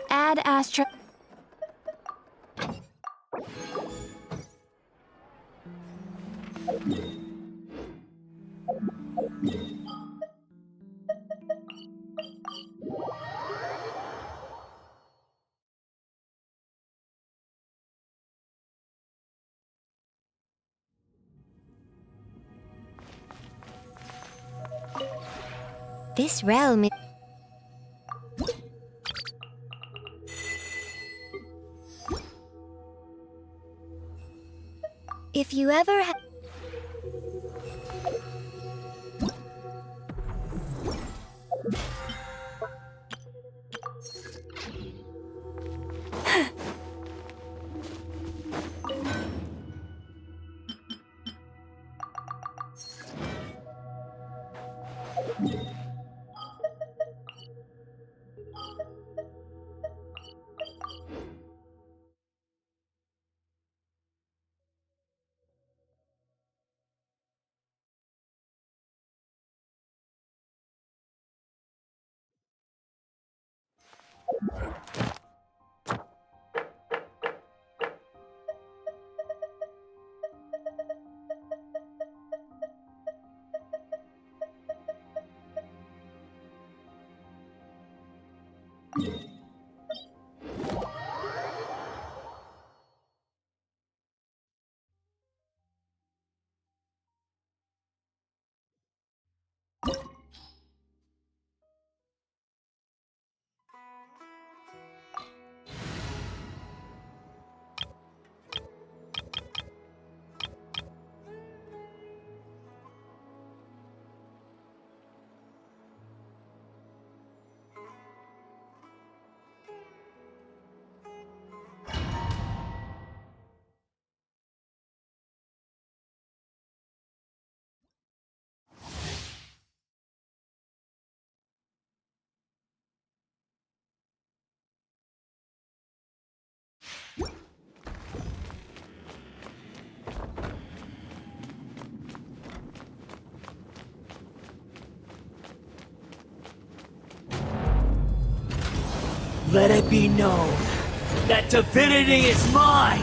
Add Astra. This realm is... If you ever have... Let it be known that divinity is mine!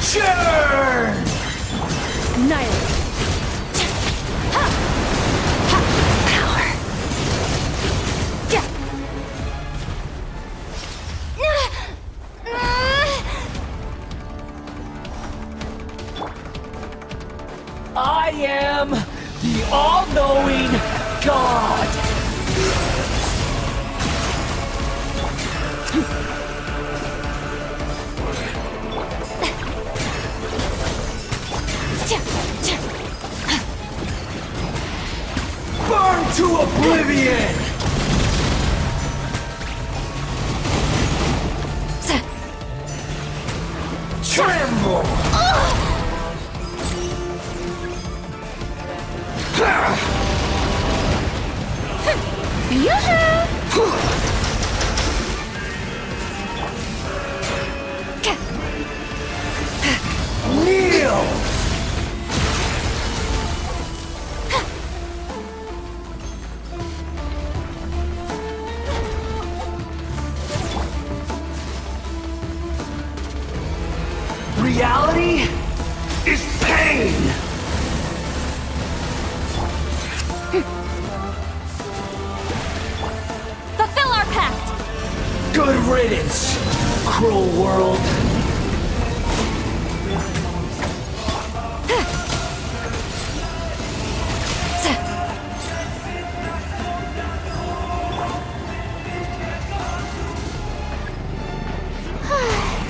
Churn! Annihilate. Power. I am the all-knowing God! Burn to oblivion! Tremble! Kneel! Reality is pain! Fulfill our pact! Good riddance, cruel world!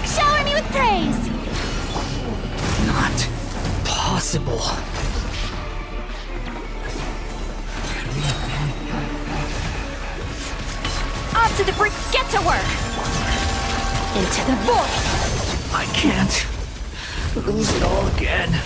Shower me with praise! Not possible. On to the brink! Get to work! Into the void! I can't lose it all again.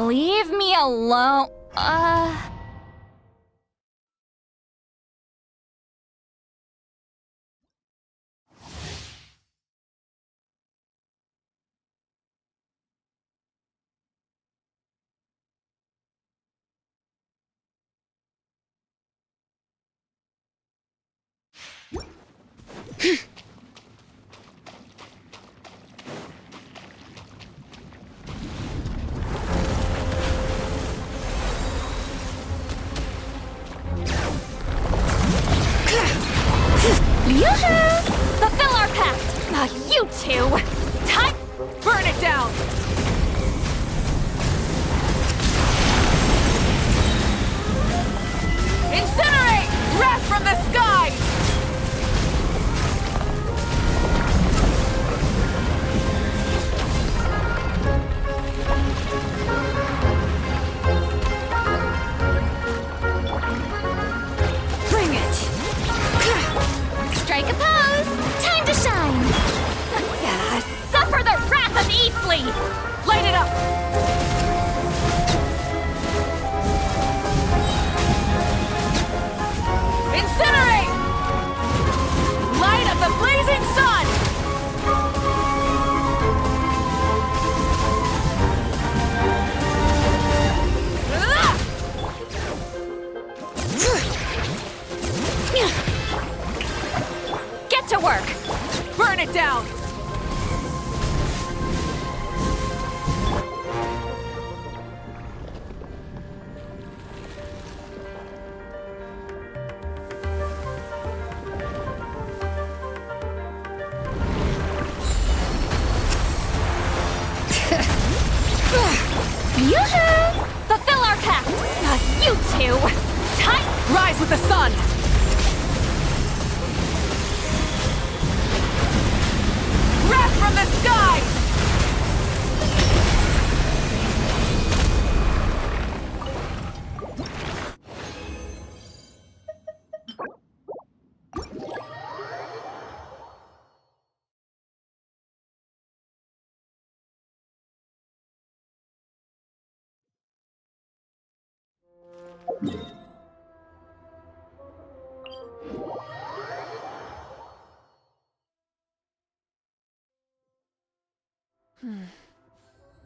Leave me alone. Yoo-hoo! Fulfill our pact! You two! Time! Burn it down! Incinerate! Wrath from the sky! Bring it! Strike a pose! Time to shine! Suffer the wrath of Eatsley! Light it up! Incinerate! Light of the blazing sun! Get to work! Burn it down! Yoo-hoo! Fulfill our pact! You two! Time! Rise with the sun! Wrath from the sky!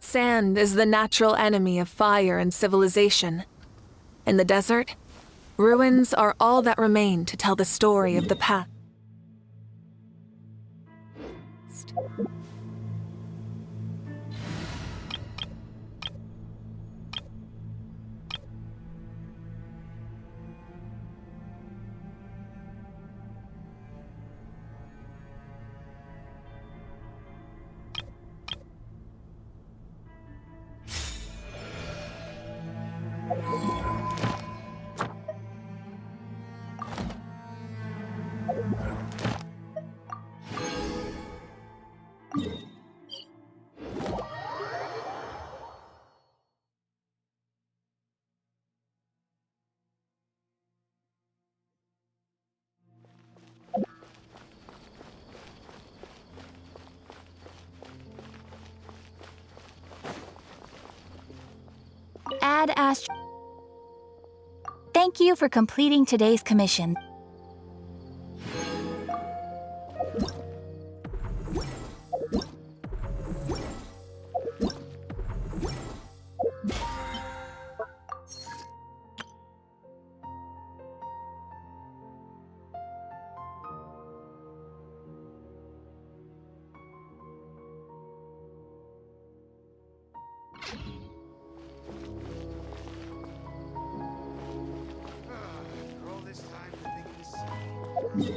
Sand is the natural enemy of fire and civilization. In the desert, ruins are all that remain to tell the story of the past. fast. Add Astro. Thank you for completing today's commission. After all this time living in the city.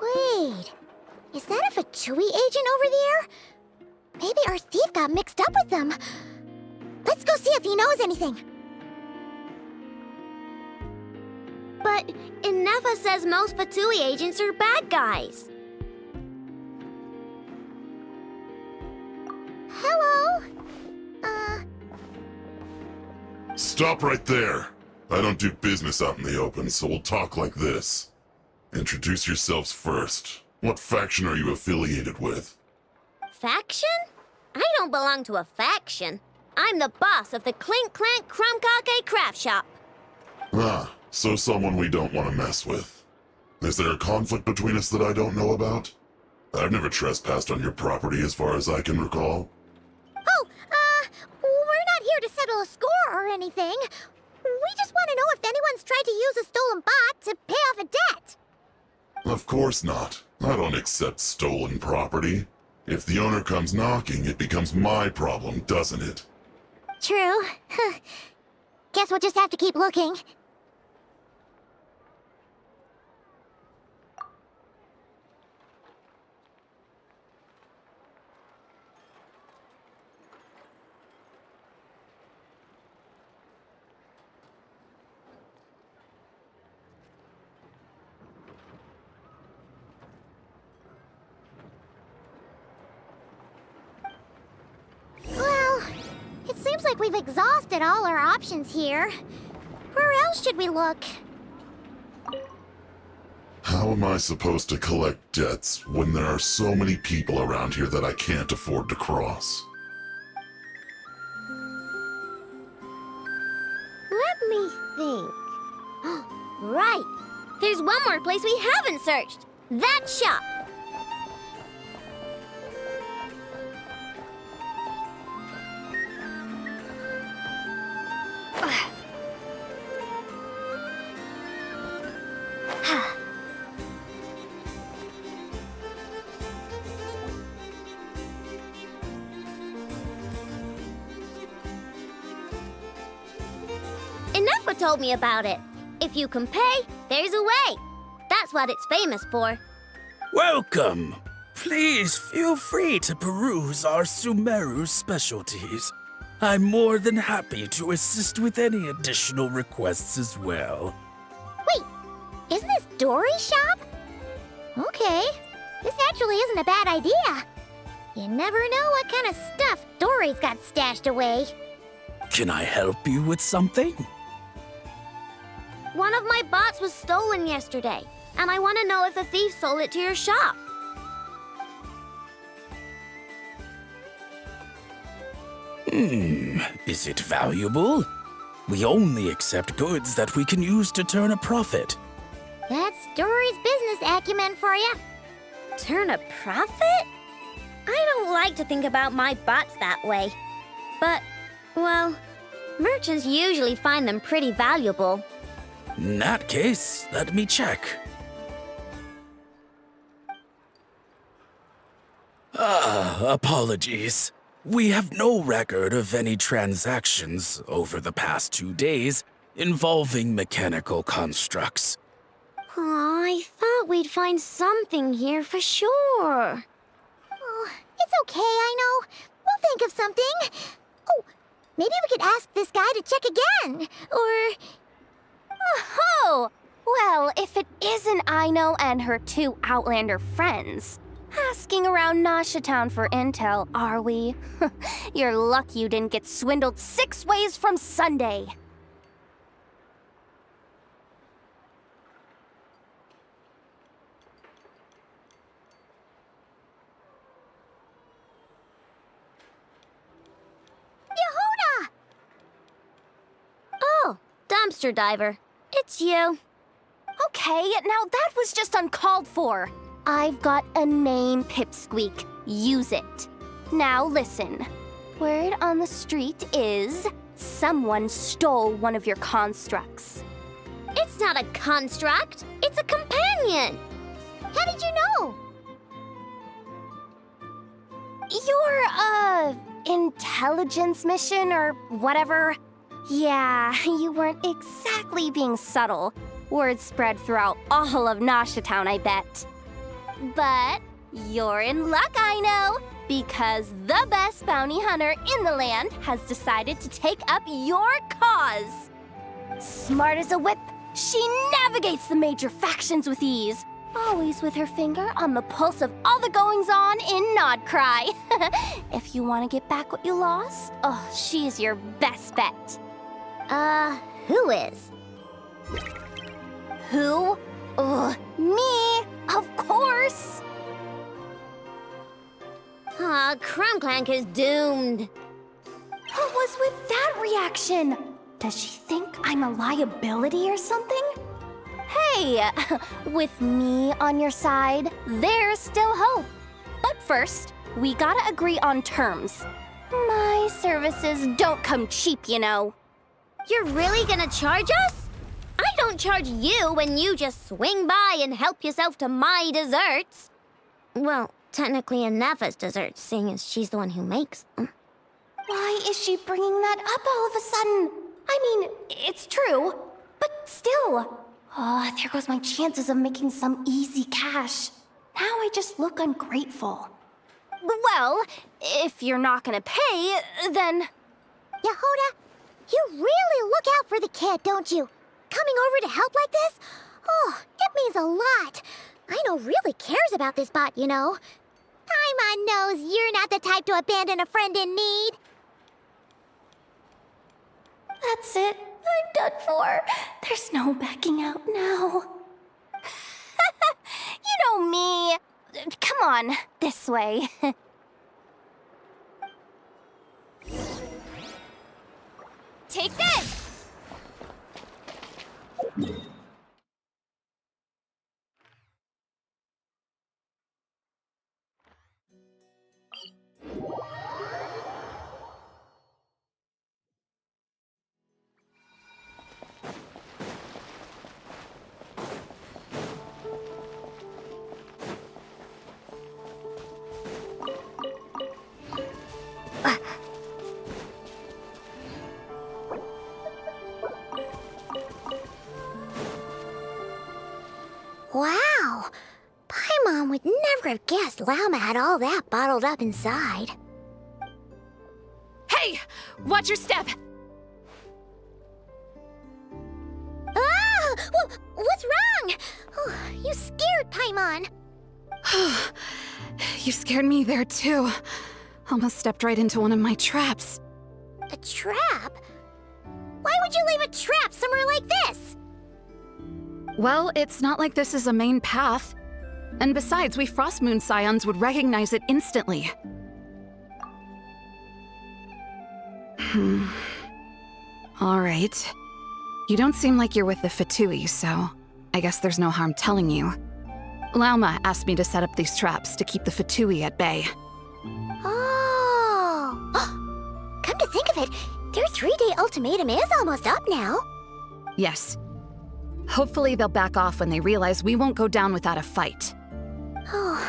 Wait, is that a Fatui agent over there? Maybe our thief got mixed up with them. Let's go see if he knows anything. But Inefa says most Fatui agents are bad guys. Hello? Stop right there. I don't do business out in the open, so we'll talk like this. Introduce yourselves first. What faction are you affiliated with? Faction? I don't belong to a faction. I'm the boss of the Clink Clank Crumkake Craft Shop. Ah, so someone we don't want to mess with. Is there a conflict between us that I don't know about? I've never trespassed on your property as far as I can recall. Oh, we're not here to settle a score or anything. We just want to know if anyone's tried to use a stolen bot to pay off a debt. Of course not. I don't accept stolen property. If the owner comes knocking, it becomes my problem, doesn't it? True. Guess we'll just have to keep looking. Well, it seems like we've exhausted all our options here. Where else should we look? How am I supposed to collect debts when there are so many people around here that I can't afford to cross? Let me think. one more place we haven't searched. That shop. Enough told me about it. If you can pay, there's a way. That's what it's famous for. Welcome! Please feel free to peruse our Sumeru specialties. I'm more than happy to assist with any additional requests as well. Wait, isn't this Dory's shop? Okay, this actually isn't a bad idea. You never know what kind of stuff Dory's got stashed away. Can I help you with something? One of my bots was stolen yesterday, and I want to know if the thief sold it to your shop. Is it valuable? We only accept goods that we can use to turn a profit. That's Dory's business acumen for you. Turn a profit? I don't like to think about my bots that way. But, well, merchants usually find them pretty valuable. In that case, let me check. Apologies. We have no record of any transactions over the past 2 days involving mechanical constructs. Aw, I thought we'd find something here for sure. Oh, it's okay, I know. We'll think of something. Oh, maybe we could ask this guy to check again. Or... Oh, well, if it isn't Aino and her 2 Outlander friends. Asking around Nasha Town for intel, are we? You're lucky you didn't get swindled 6 ways from Sunday. Yehuda! Oh, dumpster diver. It's you. Okay, now that was just uncalled for. I've got a name, Pipsqueak. Use it. Now listen. Word on the street is someone stole one of your constructs. It's not a construct. It's a companion. How did you know? Your, intelligence mission or whatever? Yeah, you weren't exactly being subtle. Word spread throughout all of Nasha Town, I bet. But you're in luck, I know, because the best bounty hunter in the land has decided to take up your cause. Smart as a whip, she navigates the major factions with ease, always with her finger on the pulse of all the goings-on in Nod Krai. If you want to get back what you lost, oh, she's your best bet. Who is? Who? Me, of course. Aw, Crumclank is doomed. What was with that reaction? Does she think I'm a liability or something? Hey, with me on your side, there's still hope. But first, we gotta agree on terms. My services don't come cheap, you know. You're really gonna charge us? I don't charge you when you just swing by and help yourself to my desserts. Well, technically Anefa's desserts, seeing as she's the one who makes them. Why is she bringing that up all of a sudden? I mean, it's true, but still. Oh, there goes my chances of making some easy cash. Now I just look ungrateful. Well, if you're not gonna pay, then... Yehuda, you really look out for the kid, don't you? Coming over to help like this? Oh, it means a lot. Aino really cares about this bot, you know. Paimon knows you're not the type to abandon a friend in need. That's it. I'm done for. There's no backing out now. You know me. Come on, this way. Take this! never have guessed Llama had all that bottled up inside. Hey! Watch your step! Ah! What's wrong? Oh, you scared Paimon. You scared me there too. Almost stepped right into one of my traps. A trap? Why would you leave a trap somewhere like this? Well, it's not like this is a main path. And besides, we Frostmoon Scions would recognize it instantly. Alright. You don't seem like you're with the Fatui, so I guess there's no harm telling you. Lauma asked me to set up these traps to keep the Fatui at bay. Oh! Come to think of it, their 3-day ultimatum is almost up now. Yes. Hopefully they'll back off when they realize we won't go down without a fight. Oh,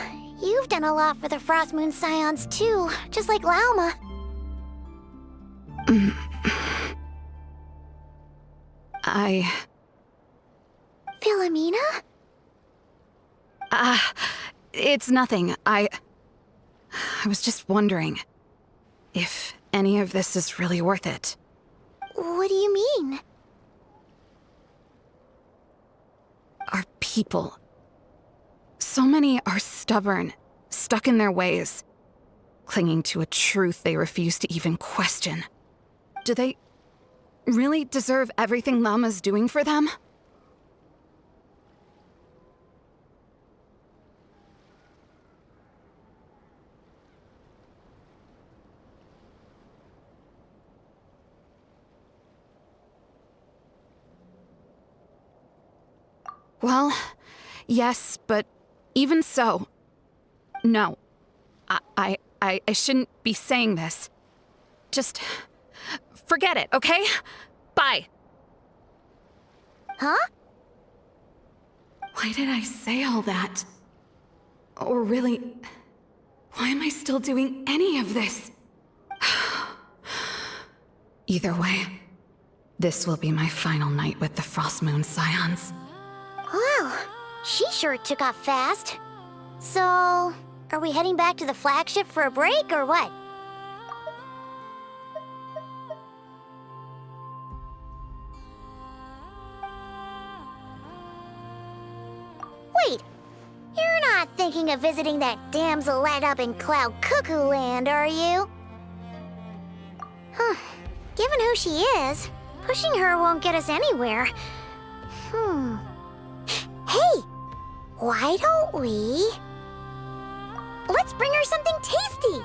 you've done a lot for the Frostmoon Scions too, just like Lauma. Philomena? It's nothing. I was just wondering if any of this is really worth it. What do you mean? Our people. So many are stubborn, stuck in their ways, clinging to a truth they refuse to even question. Do they really deserve everything Lama's doing for them? Well, yes, but even so, no. I shouldn't be saying this. Just forget it, okay? Bye. Huh? Why did I say all that? Or really, why am I still doing any of this? Either way, this will be my final night with the Frostmoon Scions. Wow, she sure took off fast. So, are we heading back to the flagship for a break or what? Wait, you're not thinking of visiting that damselette up in Cloud Cuckoo Land, are you? Huh, given who she is, pushing her won't get us anywhere. Hey, why don't we... Let's bring her something tasty!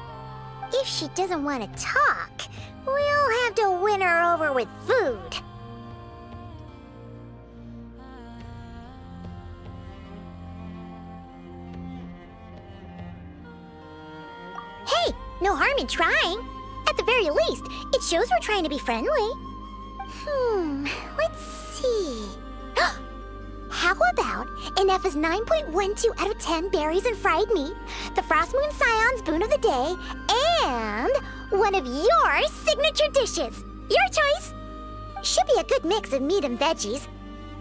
If she doesn't want to talk, we'll have to win her over with food. Hey, no harm in trying. At the very least, it shows we're trying to be friendly. Let's see... How about an F's 9.12 out of 10 berries and fried meat, the Frostmoon Scion's boon of the day, and one of your signature dishes? Your choice! Should be a good mix of meat and veggies.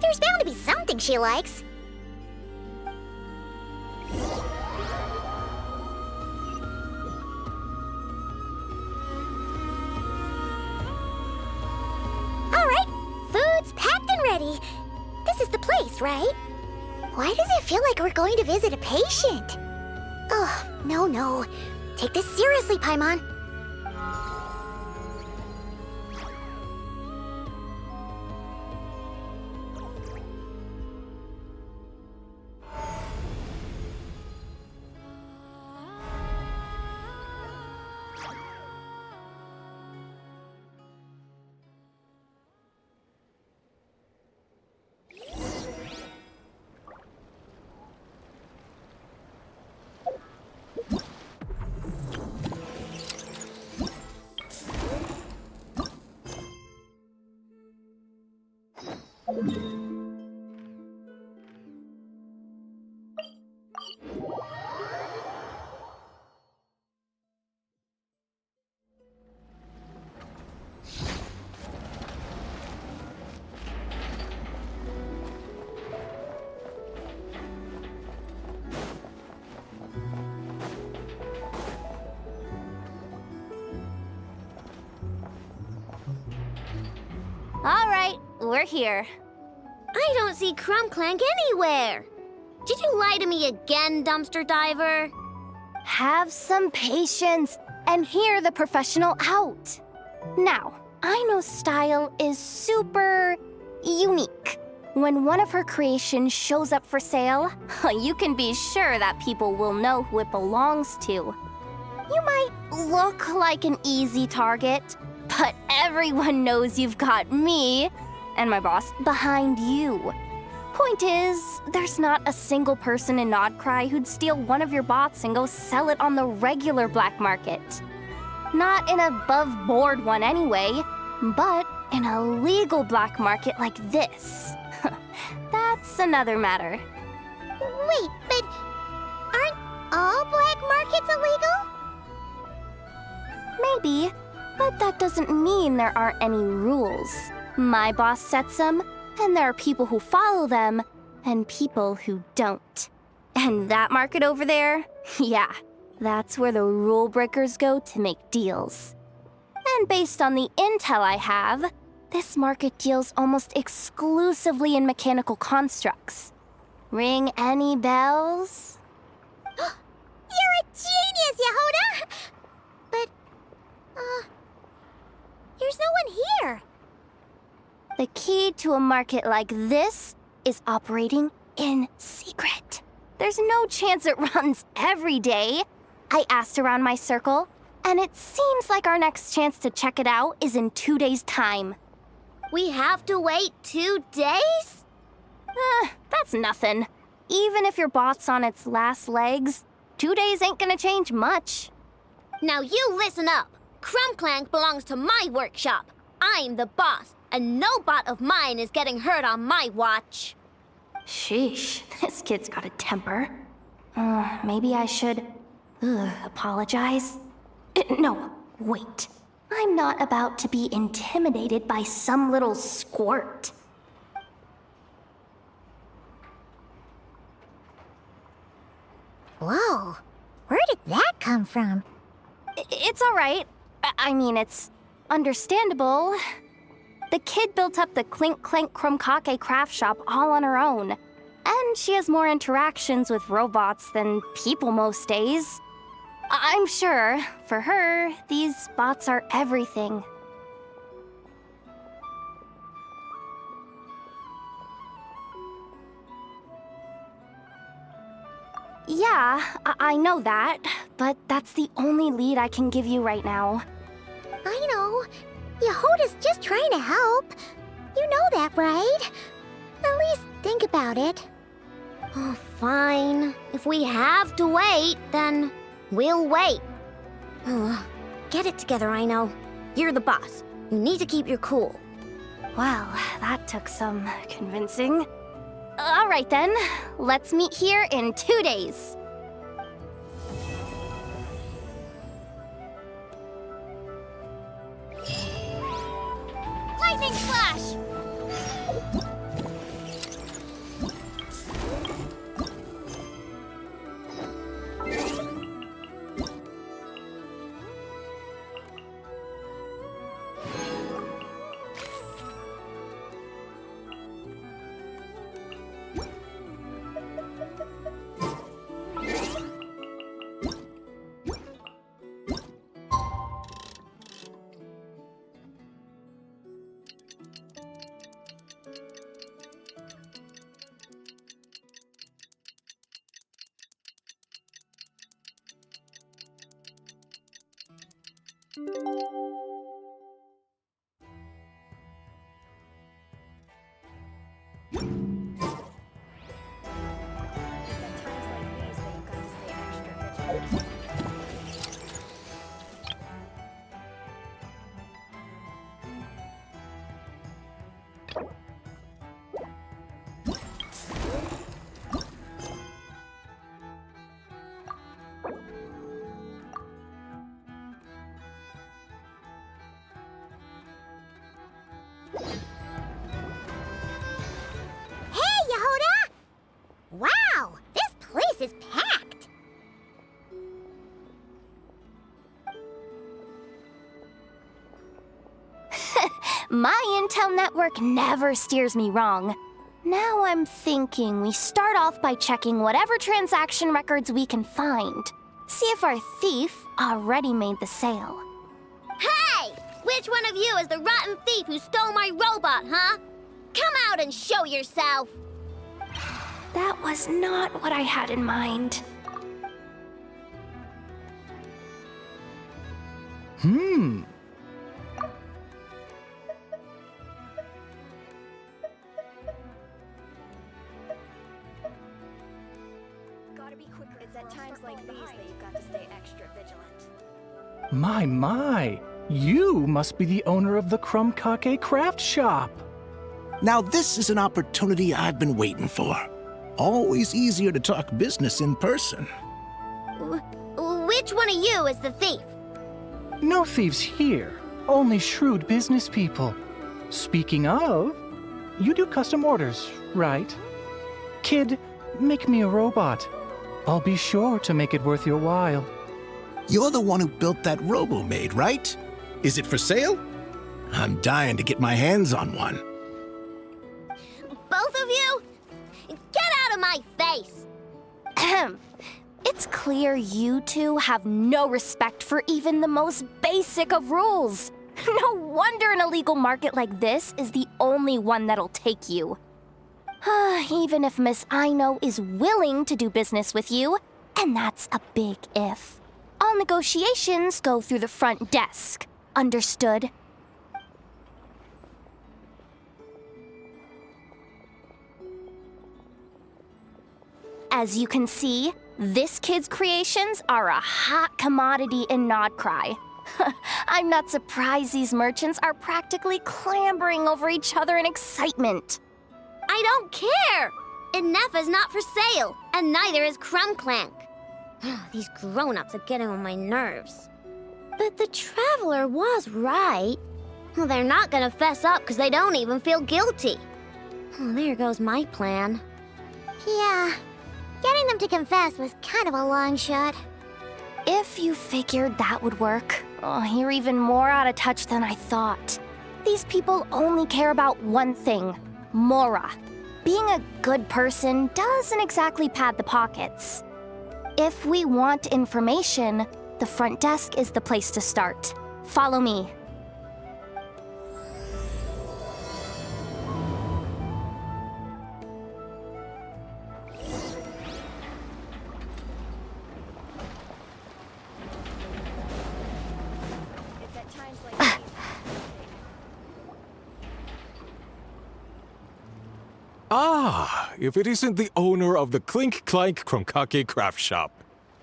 There's bound to be something she likes. All right, food's packed and ready. This is the place, right? Why does it feel like we're going to visit a patient? Oh, no. Take this seriously, Paimon. All right, we're here. I don't see Crumbclank anywhere. Did you lie to me again, dumpster diver? Have some patience and hear the professional out. Now, I know style is super unique. When one of her creations shows up for sale, you can be sure that people will know who it belongs to. You might look like an easy target, but everyone knows you've got me and my boss behind you. Point is, there's not a single person in Krai who'd steal one of your bots and go sell it on the regular black market. Not an above-board one anyway, but in a legal black market like this. That's another matter. Wait, but aren't all black markets illegal? Maybe, but that doesn't mean there aren't any rules. My boss sets them, and there are people who follow them, and people who don't. And that market over there, yeah, that's where the rule breakers go to make deals. And based on the intel I have, this market deals almost exclusively in mechanical constructs. Ring any bells? You're a genius, Yehuda! But, there's no one here. The key to a market like this is operating in secret. There's no chance it runs every day. I asked around my circle, and it seems like our next chance to check it out is in 2 days' time. We have to wait 2 days? That's nothing. Even if your bot's on its last legs, 2 days ain't gonna change much. Now you listen up. Crumbclank belongs to my workshop. I'm the boss, and no bot of mine is getting hurt on my watch. Sheesh, this kid's got a temper. Maybe I should apologize. No, wait. I'm not about to be intimidated by some little squirt. Whoa, where did that come from? It's all right. I mean, it's understandable. The kid built up the Clink Clank Krumkake craft shop all on her own. And she has more interactions with robots than people most days. I'm sure, for her, these bots are everything. Yeah, I know that, but that's the only lead I can give you right now. I know. Yehuda's just trying to help. You know that, right? At least think about it. Oh, fine. If we have to wait, then we'll wait. Get it together, I know. You're the boss. You need to keep your cool. Well, that took some convincing. All right then, let's meet here in 2 days. Lightning Slash! My intel network never steers me wrong. Now I'm thinking we start off by checking whatever transaction records we can find. See if our thief already made the sale. Hey! Which one of you is the rotten thief who stole my robot, huh? Come out and show yourself! That was not what I had in mind. Gotta be quicker. It's at times like these that you've got to stay extra vigilant. My, you must be the owner of the Krumkake craft shop. Now this is an opportunity I've been waiting for. Always easier to talk business in person. Which one of you is the thief? No thieves here, only shrewd business people. Speaking of, you do custom orders, right? Kid, make me a robot. I'll be sure to make it worth your while. You're the one who built that robo-maid, right? Is it for sale? I'm dying to get my hands on one. Both of you? Get out of my face! Ahem. It's clear you two have no respect for even the most basic of rules. No wonder an illegal market like this is the only one that'll take you. Even if Miss Aino is willing to do business with you, and that's a big if. All negotiations go through the front desk. Understood? As you can see, this kid's creations are a hot commodity in Krai. I'm not surprised these merchants are practically clambering over each other in excitement. I don't care! Inefa's not for sale, and neither is Krumklank. These grown-ups are getting on my nerves. But the Traveler was right. Well, they're not gonna fess up because they don't even feel guilty. Oh, there goes my plan. Yeah, getting them to confess was kind of a long shot. If you figured that would work, you're even more out of touch than I thought. These people only care about one thing, Mora. Being a good person doesn't exactly pad the pockets. If we want information, the front desk is the place to start. Follow me. Ah, if it isn't the owner of the Clink Clank Krumkake craft shop.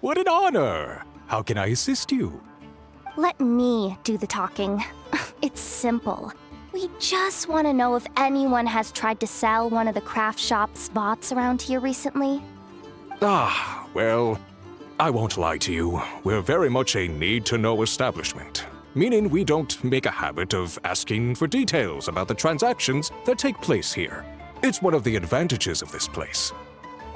What an honor! How can I assist you? Let me do the talking. It's simple. We just want to know if anyone has tried to sell one of the craft shop's bots around here recently. Ah, well, I won't lie to you. We're very much a need-to-know establishment, meaning we don't make a habit of asking for details about the transactions that take place here. It's one of the advantages of this place.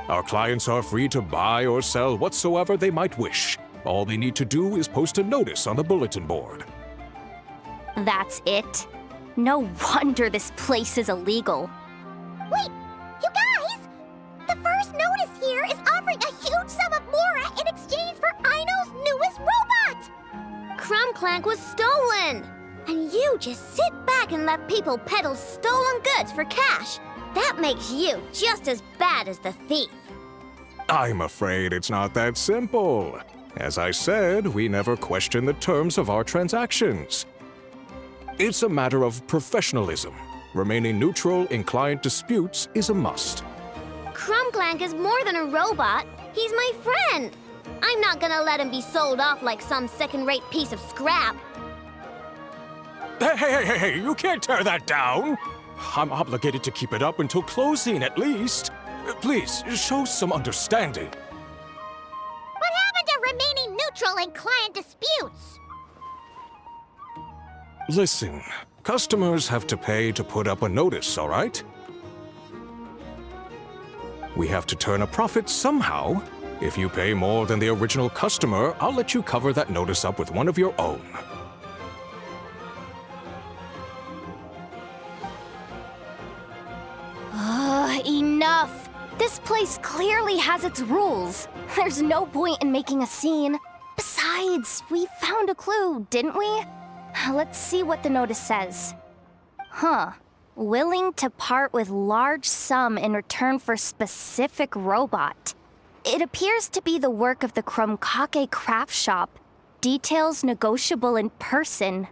Our clients are free to buy or sell whatsoever they might wish. All they need to do is post a notice on the bulletin board. That's it? No wonder this place is illegal. Wait, you guys! The first notice here is offering a huge sum of Mora in exchange for Aino's newest robot! Krumklank was stolen! And you just sit back and let people peddle stolen goods for cash. That makes you just as bad as the thief. I'm afraid it's not that simple. As I said, we never question the terms of our transactions. It's a matter of professionalism. Remaining neutral in client disputes is a must. Krumklank is more than a robot. He's my friend. I'm not gonna let him be sold off like some second-rate piece of scrap. Hey, you can't tear that down! I'm obligated to keep it up until closing, at least. Please, show some understanding. What happened to remaining neutral in client disputes? Listen, customers have to pay to put up a notice, all right? We have to turn a profit somehow. If you pay more than the original customer, I'll let you cover that notice up with one of your own. place clearly has its rules. There's no point in making a scene. Besides, we found a clue, didn't we? Let's see what the notice says. Huh. Willing to part with large sum in return for specific robot. It appears to be the work of the Krumkake craft shop. Details negotiable in person.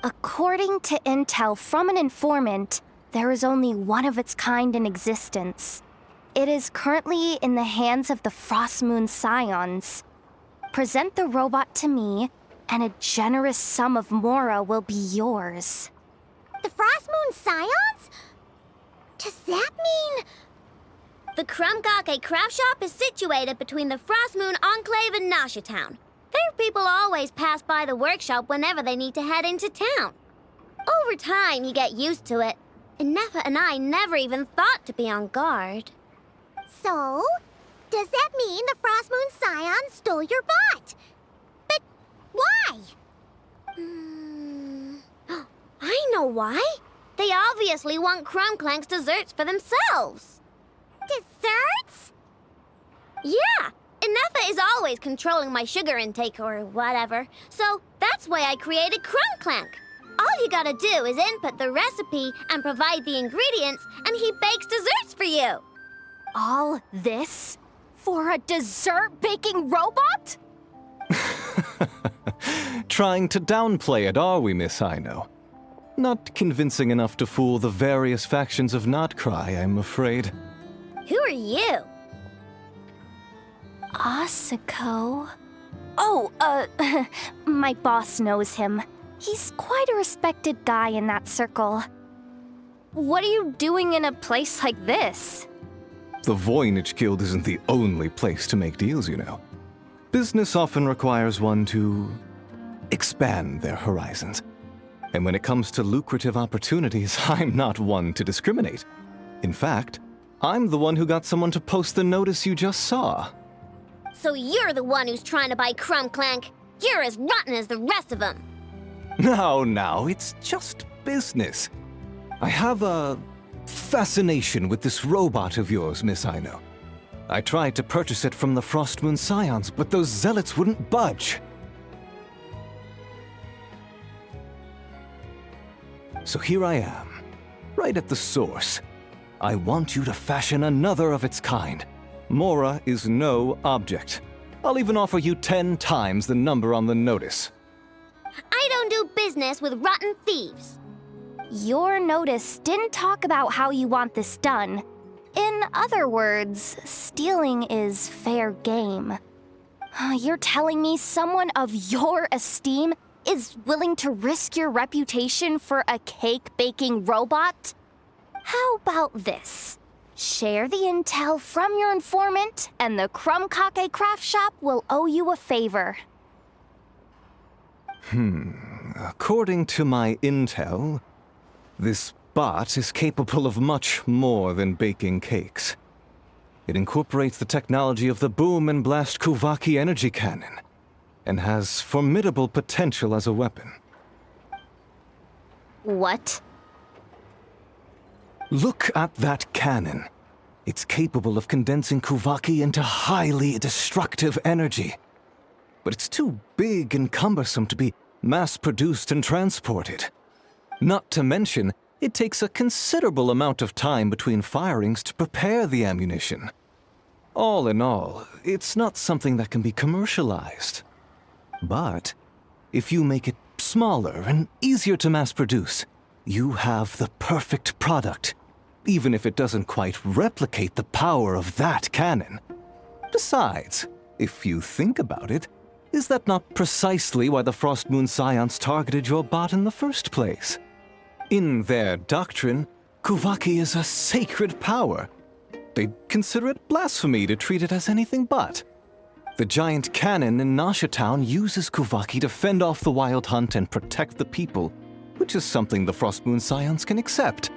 According to intel from an informant, there is only one of its kind in existence. It is currently in the hands of the Frostmoon Scions. Present the robot to me, and a generous sum of Mora will be yours. The Frostmoon Scions? Does that mean... The Krumkake craft shop is situated between the Frostmoon Enclave and Nashatown. Their people always pass by the workshop whenever they need to head into town. Over time, you get used to it, and Nefa and I never even thought to be on guard. So, does that mean the Frostmoon Scions stole your bot? But why? I know why. They obviously want Krumklank's desserts for themselves. Desserts? Yeah, and Nefa is always controlling my sugar intake or whatever, so that's why I created Krumklank. All you gotta do is input the recipe and provide the ingredients, and he bakes desserts for you. All this for a dessert baking robot? Trying to downplay it, are we, Miss Aino? Not convincing enough to fool the various factions of Not Krai, I'm afraid. Who are you? Asuko? Oh, my boss knows him. He's quite a respected guy in that circle. What are you doing in a place like this? The Voynich Guild isn't the only place to make deals, you know. Business often requires one to expand their horizons. And when it comes to lucrative opportunities, I'm not one to discriminate. In fact, I'm the one who got someone to post the notice you just saw. So you're the one who's trying to buy Krumklank. You're as rotten as the rest of them. No, it's just business. I have a fascination with this robot of yours, Miss Aino. I tried to purchase it from the Frostmoon Scions, but those zealots wouldn't budge. So here I am, right at the source. I want you to fashion another of its kind. Mora is no object. I'll even offer you 10 times the number on the notice. I don't do business with rotten thieves. Your notice didn't talk about how you want this done. In other words, stealing is fair game. You're telling me someone of your esteem is willing to risk your reputation for a cake-baking robot? How about this? Share the intel from your informant, and the Krumkake craft shop will owe you a favor. According to my intel, this bot is capable of much more than baking cakes. It incorporates the technology of the Boom and Blast Kuvaki energy cannon, and has formidable potential as a weapon. What? Look at that cannon. It's capable of condensing Kuvaki into highly destructive energy. But it's too big and cumbersome to be mass-produced and transported. Not to mention, it takes a considerable amount of time between firings to prepare the ammunition. All in all, it's not something that can be commercialized. But if you make it smaller and easier to mass-produce, you have the perfect product, even if it doesn't quite replicate the power of that cannon. Besides, if you think about it, is that not precisely why the Frostmoon Scions targeted your bot in the first place? In their doctrine, Kuvaki is a sacred power. They'd consider it blasphemy to treat it as anything but. The giant cannon in Nashatown uses Kuvaki to fend off the wild hunt and protect the people, which is something the Frostmoon Scions can accept.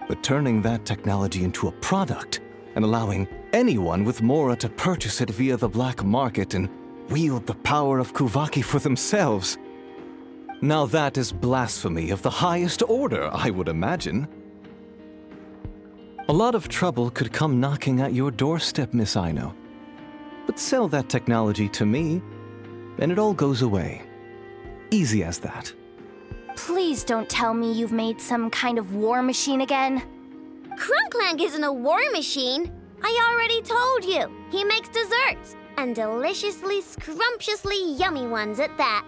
But turning that technology into a product and allowing anyone with Mora to purchase it via the black market and wield the power of Kuvaki for themselves. Now that is blasphemy of the highest order, I would imagine. A lot of trouble could come knocking at your doorstep, Miss Aino. But sell that technology to me, and it all goes away. Easy as that. Please don't tell me you've made some kind of war machine again. Crunklang isn't a war machine. I already told you. He makes desserts, and deliciously, scrumptiously yummy ones at that.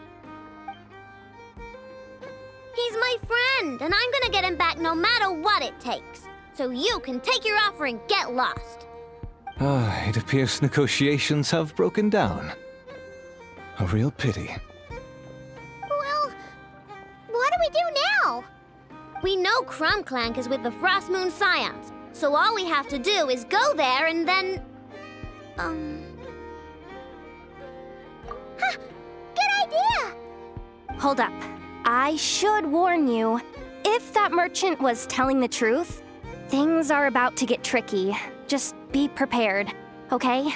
He's my friend, and I'm gonna get him back no matter what it takes. So you can take your offer and get lost. It appears negotiations have broken down. A real pity. Well, what do we do now? We know Crunklang is with the Frost Moon Scions, so all we have to do is go there and then... Huh, good idea! Hold up. I should warn you, if that merchant was telling the truth, things are about to get tricky. Just be prepared, okay?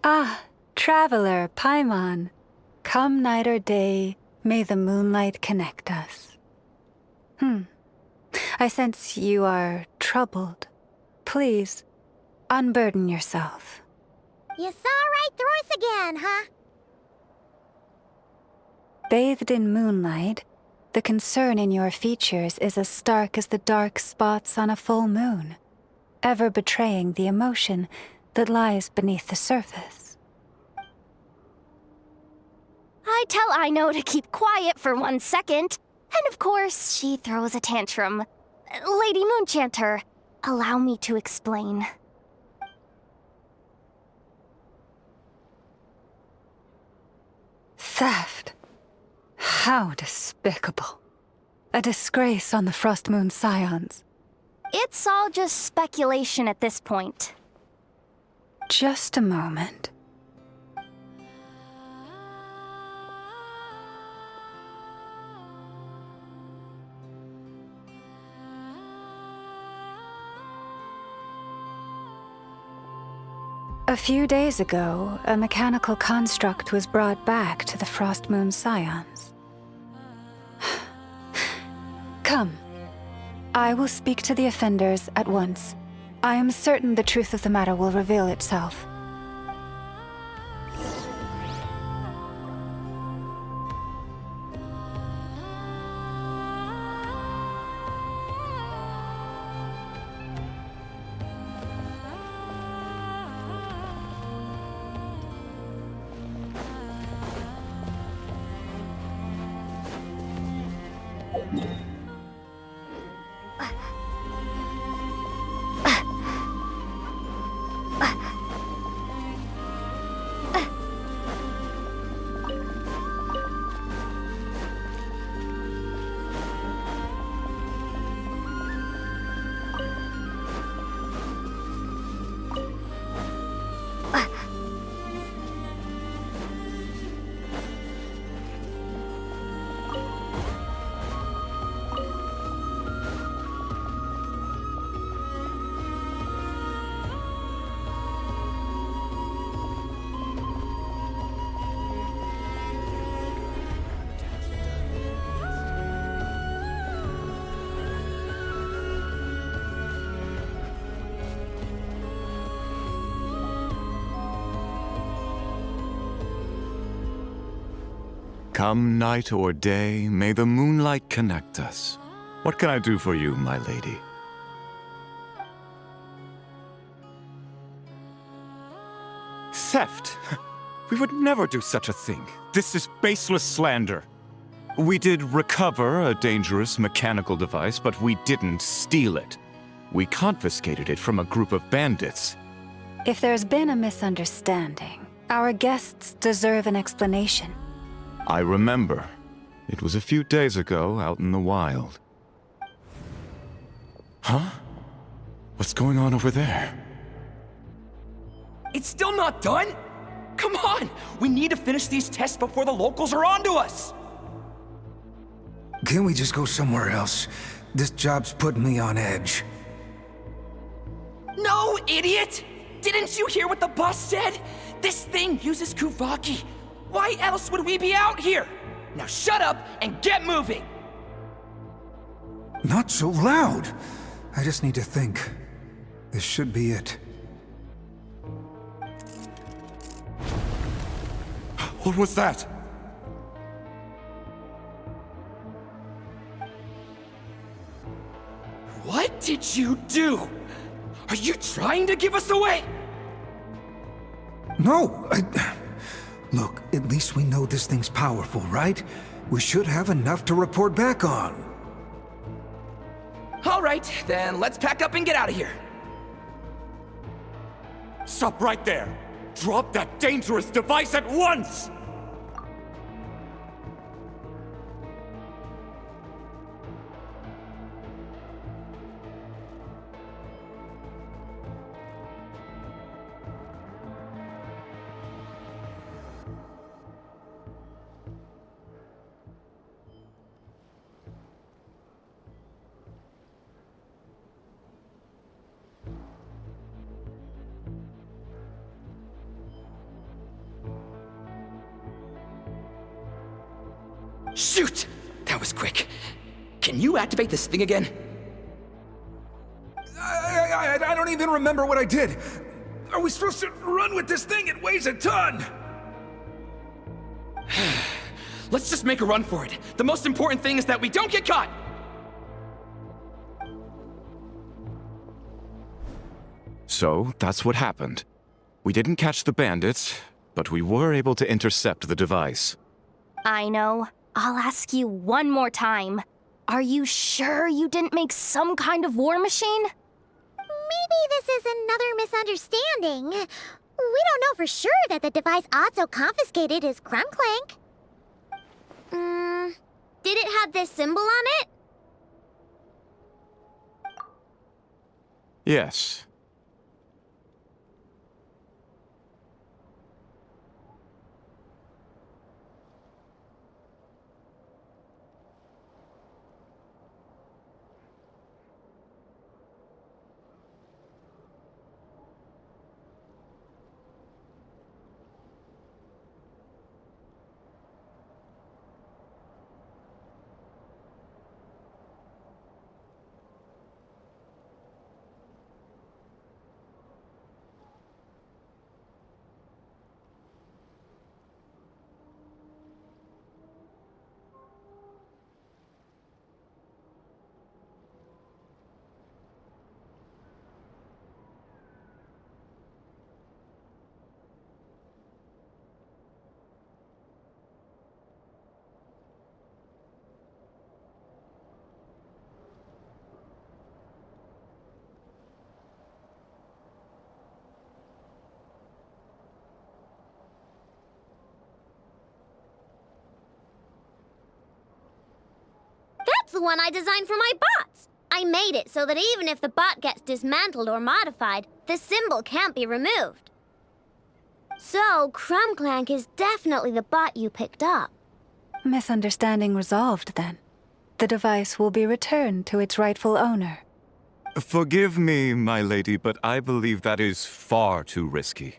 Ah, traveler, Paimon. Come night or day, may the moonlight connect us. I sense you are troubled. Please, unburden yourself. You saw right through us again, huh? Bathed in moonlight, the concern in your features is as stark as the dark spots on a full moon, ever betraying the emotion that lies beneath the surface. I tell Aino to keep quiet for 1 second, and of course, she throws a tantrum. Lady Moonchanter, allow me to explain. Theft. How despicable. A disgrace on the Frost Moon Scions. It's all just speculation at this point. Just a moment. A few days ago, a mechanical construct was brought back to the Frost Moon Scions. Come. I will speak to the offenders at once. I am certain the truth of the matter will reveal itself. Come night or day, may the moonlight connect us. What can I do for you, my lady? Theft? We would never do such a thing. This is baseless slander. We did recover a dangerous mechanical device, but we didn't steal it. We confiscated it from a group of bandits. If there's been a misunderstanding, our guests deserve an explanation. I remember. It was a few days ago out in the wild. Huh? What's going on over there? It's still not done? Come on! We need to finish these tests before the locals are onto us! Can't we just go somewhere else? This job's putting me on edge. No, idiot! Didn't you hear what the boss said? This thing uses Kuvaki. Why else would we be out here? Now shut up and get moving! Not so loud! I just need to think. This should be it. What was that? What did you do? Are you trying to give us away? No, Look, at least we know this thing's powerful, right? We should have enough to report back on. All right, then let's pack up and get out of here. Stop right there! Drop that dangerous device at once! Shoot! That was quick. Can you activate this thing again? I don't even remember what I did. Are we supposed to run with this thing? It weighs a ton! Let's just make a run for it. The most important thing is that we don't get caught! So, that's what happened. We didn't catch the bandits, but we were able to intercept the device. I know. I'll ask you one more time. Are you sure you didn't make some kind of war machine? Maybe this is another misunderstanding. We don't know for sure that the device Otso confiscated is Krumclank. Did it have this symbol on it? Yes. That's the one I designed for my bots. I made it so that even if the bot gets dismantled or modified, the symbol can't be removed. So, Krumclank is definitely the bot you picked up. Misunderstanding resolved, then. The device will be returned to its rightful owner. Forgive me, my lady, but I believe that is far too risky.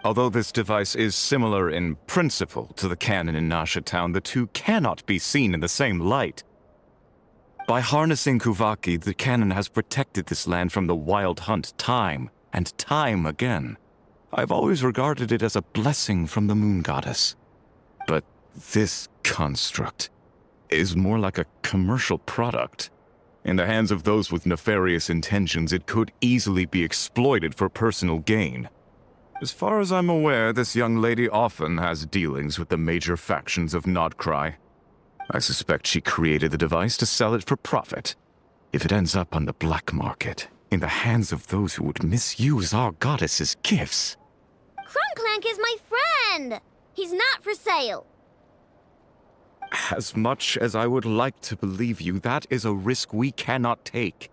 Although this device is similar in principle to the cannon in Nasha Town, the two cannot be seen in the same light. By harnessing Kuvaki, the cannon has protected this land from the wild hunt time and time again. I've always regarded it as a blessing from the moon goddess. But this construct is more like a commercial product. In the hands of those with nefarious intentions, it could easily be exploited for personal gain. As far as I'm aware, this young lady often has dealings with the major factions of Krai. I suspect she created the device to sell it for profit. If it ends up on the black market, in the hands of those who would misuse our goddess's gifts... Crumbclank is my friend! He's not for sale. As much as I would like to believe you, that is a risk we cannot take.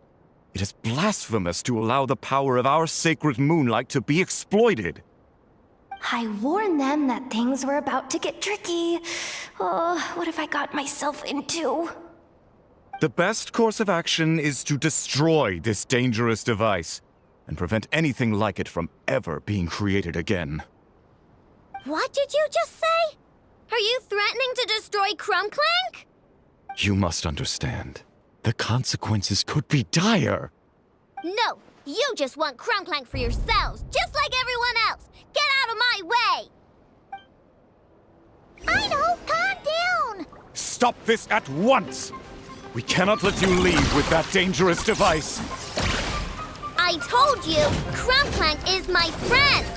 It is blasphemous to allow the power of our sacred moonlight to be exploited. I warned them that things were about to get tricky. Oh, what have I got myself into? The best course of action is to destroy this dangerous device and prevent anything like it from ever being created again. What did you just say? Are you threatening to destroy Crumbclank? You must understand. The consequences could be dire. No, you just want Crumbclank for yourselves, just like everyone else. Get out of my way! I know, calm down! Stop this at once! We cannot let you leave with that dangerous device. I told you, Crumbclank is my friend!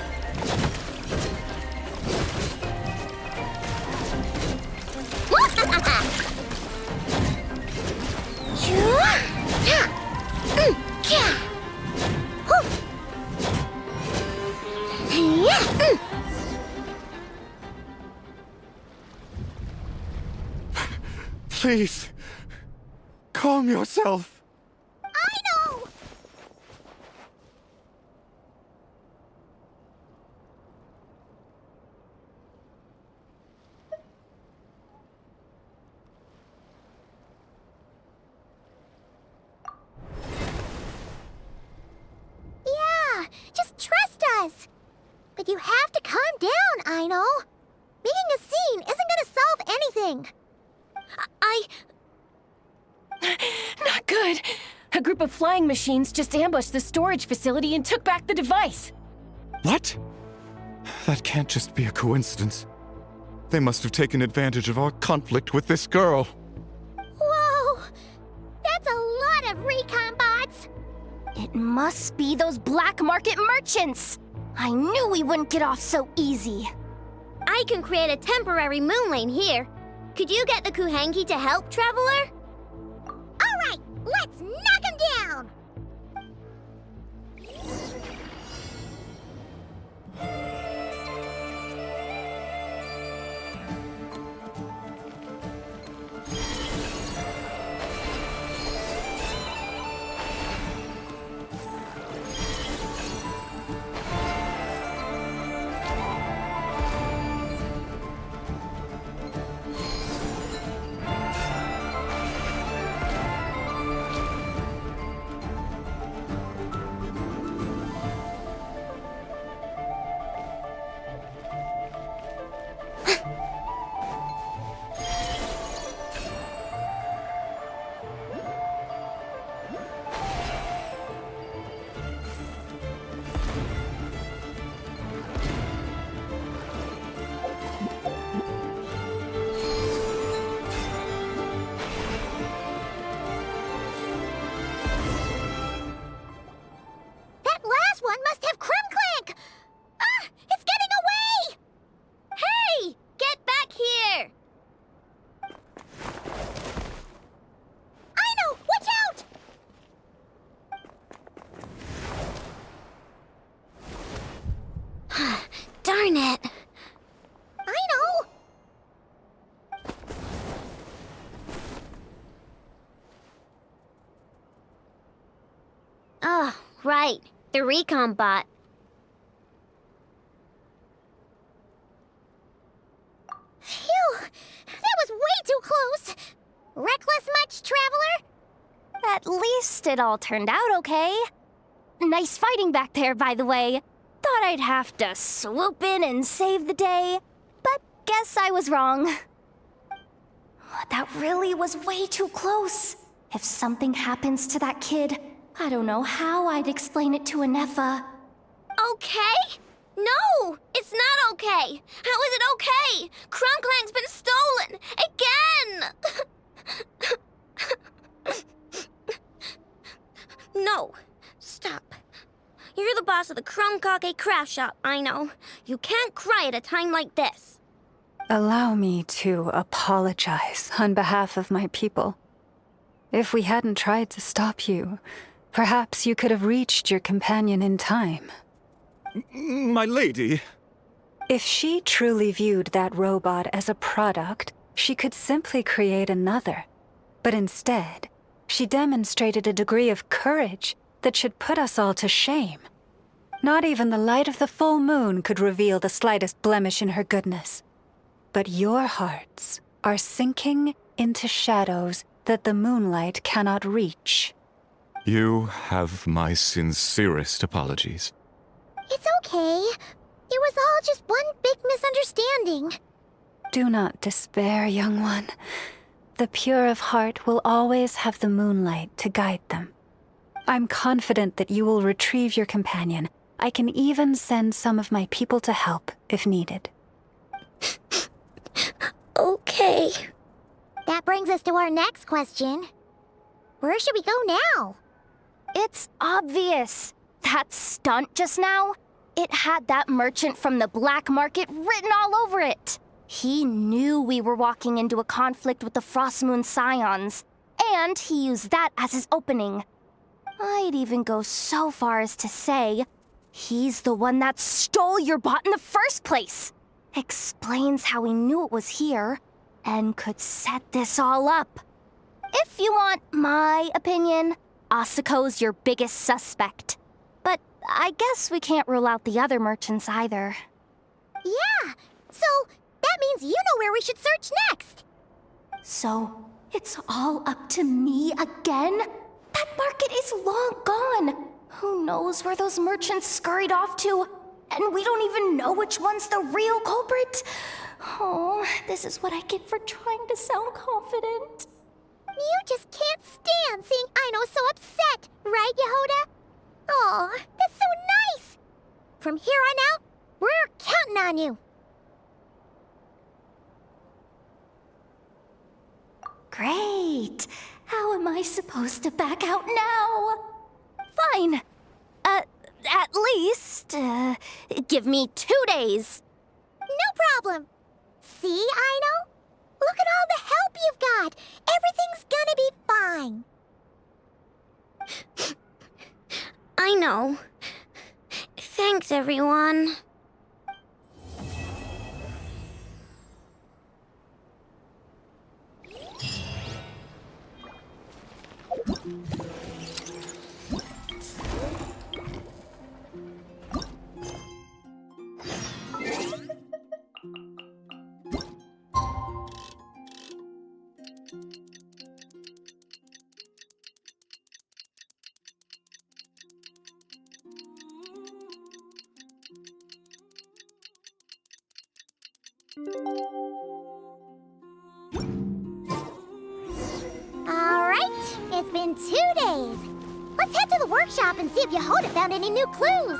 Please, calm yourself. I know! Yeah, just trust us. But you have to calm down, Aino. Making a scene isn't gonna solve anything. Not good. A group of flying machines just ambushed the storage facility and took back the device. What? That can't just be a coincidence. They must have taken advantage of our conflict with this girl. Whoa! That's a lot of recon bots! It must be those black market merchants! I knew we wouldn't get off so easy. I can create a temporary moon lane here. Could you get the Kuhangi to help, Traveler? Alright, let's knock him down! Darn it. I know! Oh, right. The recon bot. Phew! That was way too close! Reckless much, Traveler? At least it all turned out okay. Nice fighting back there, by the way. Thought I'd have to swoop in and save the day, but guess I was wrong. That really was way too close. If something happens to that kid, I don't know how I'd explain it to Anefa. Okay? No! It's not okay! How is it okay? Crumbclank's been stolen! It No, stop. You're the boss of the Krumkake craft shop, I know. You can't cry at a time like this. Allow me to apologize on behalf of my people. If we hadn't tried to stop you, perhaps you could have reached your companion in time. My lady. If she truly viewed that robot as a product, she could simply create another. But instead, she demonstrated a degree of courage that should put us all to shame. Not even the light of the full moon could reveal the slightest blemish in her goodness. But your hearts are sinking into shadows that the moonlight cannot reach. You have my sincerest apologies. It's okay. It was all just one big misunderstanding. Do not despair, young one. The pure of heart will always have the moonlight to guide them. I'm confident that you will retrieve your companion. I can even send some of my people to help if needed. Okay. That brings us to our next question. Where should we go now? It's obvious. That stunt just now, it had that merchant from the black market written all over it. He knew we were walking into a conflict with the Frostmoon Scions, and he used that as his opening. I'd even go so far as to say, he's the one that stole your bot in the first place. Explains how he knew it was here, and could set this all up. If you want my opinion, Asuko's your biggest suspect. But I guess we can't rule out the other merchants either. Yeah, so that means you know where we should search next. So, it's all up to me again? That market is long gone. Who knows where those merchants scurried off to? And we don't even know which one's the real culprit. Oh, this is what I get for trying to sound confident. You just can't stand seeing Aino so upset, right, Yehoda? Aw, that's so nice! From here on out, we're counting on you. Great. How am I supposed to back out now? Fine. At least, give me 2 days. No problem. See, Aino? Look at all the help you've got. Everything's gonna be fine. I know. Thanks, everyone. Alright, it's been 2 days. Let's head to the workshop and see if Yehoda found any new clues.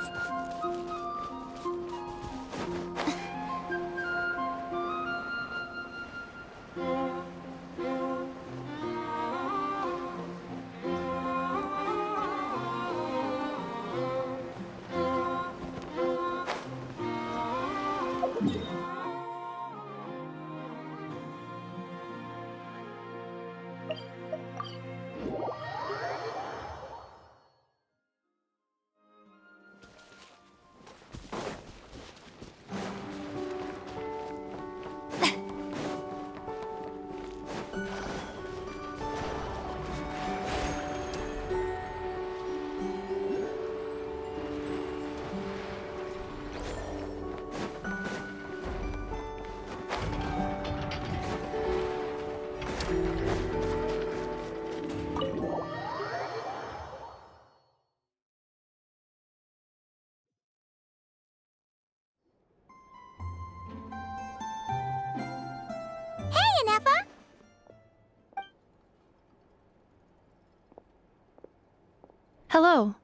Hello.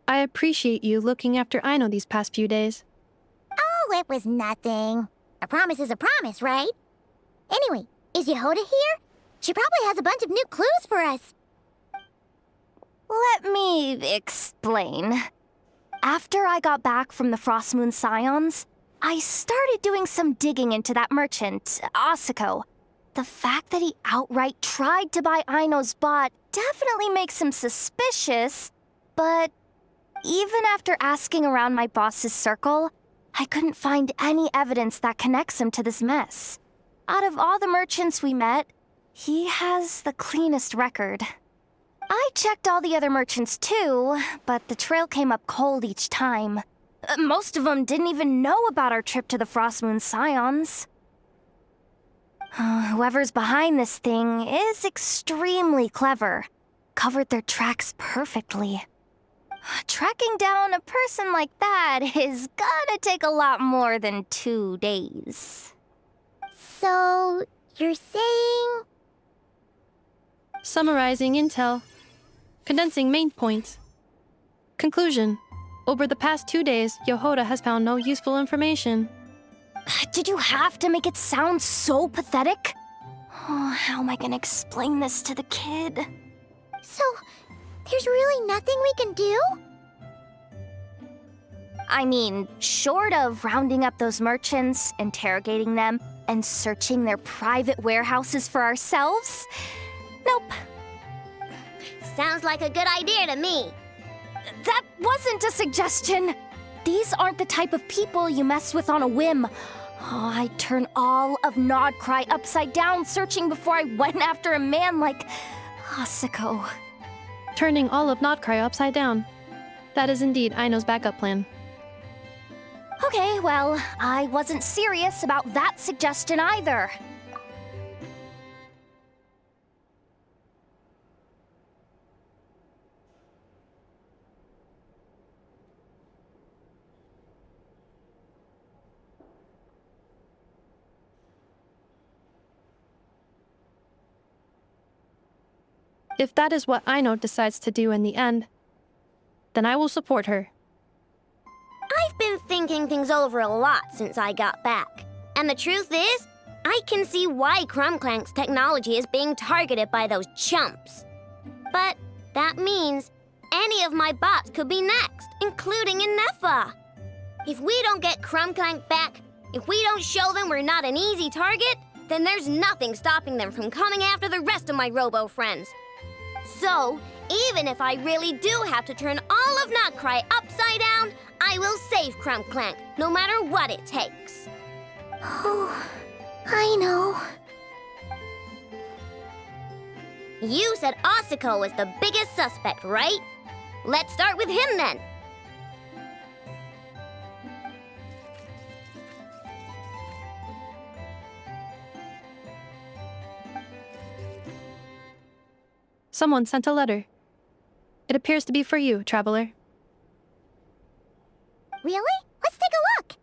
I appreciate you looking after Aino these past few days. Oh, it was nothing. A promise is a promise, right? Anyway, is Yehoda here? She probably has a bunch of new clues for us. Let me explain. After I got back from the Frost Moon Scions, I started doing some digging into that merchant, Asako. The fact that he outright tried to buy Aino's bot definitely makes him suspicious, but even after asking around my boss's circle, I couldn't find any evidence that connects him to this mess. Out of all the merchants we met, he has the cleanest record. I checked all the other merchants too, but the trail came up cold each time. Most of them didn't even know about our trip to the Frost Moon Scions. Whoever's behind this thing is extremely clever. Covered their tracks perfectly. Tracking down a person like that is gonna take a lot more than 2 days. So, you're saying... Summarizing intel. Condensing main points. Conclusion. Over the past 2 days, Yehoda has found no useful information. Did you have to make it sound so pathetic? Oh, how am I gonna explain this to the kid? So, there's really nothing we can do? I mean, short of rounding up those merchants, interrogating them, and searching their private warehouses for ourselves? Nope. Sounds like a good idea to me. That wasn't a suggestion. These aren't the type of people you mess with on a whim. Oh, I'd turn all of Krai upside down searching before I went after a man like Asako. Turning all of Krai upside down. That is indeed Aino's backup plan. Okay, well, I wasn't serious about that suggestion either. If that is what Aino decides to do in the end, then I will support her. I've been thinking things over a lot since I got back. And the truth is, I can see why Crumclank's technology is being targeted by those chumps. But that means any of my bots could be next, including Inefa. If we don't get Crumclank back, if we don't show them we're not an easy target, then there's nothing stopping them from coming after the rest of my robo friends. So, even if I really do have to turn all of Krai upside down, I will save Crumclank, no matter what it takes. Oh, I know. You said Asako was the biggest suspect, right? Let's start with him then. Someone sent a letter. It appears to be for you, traveler. Really? Let's take a look!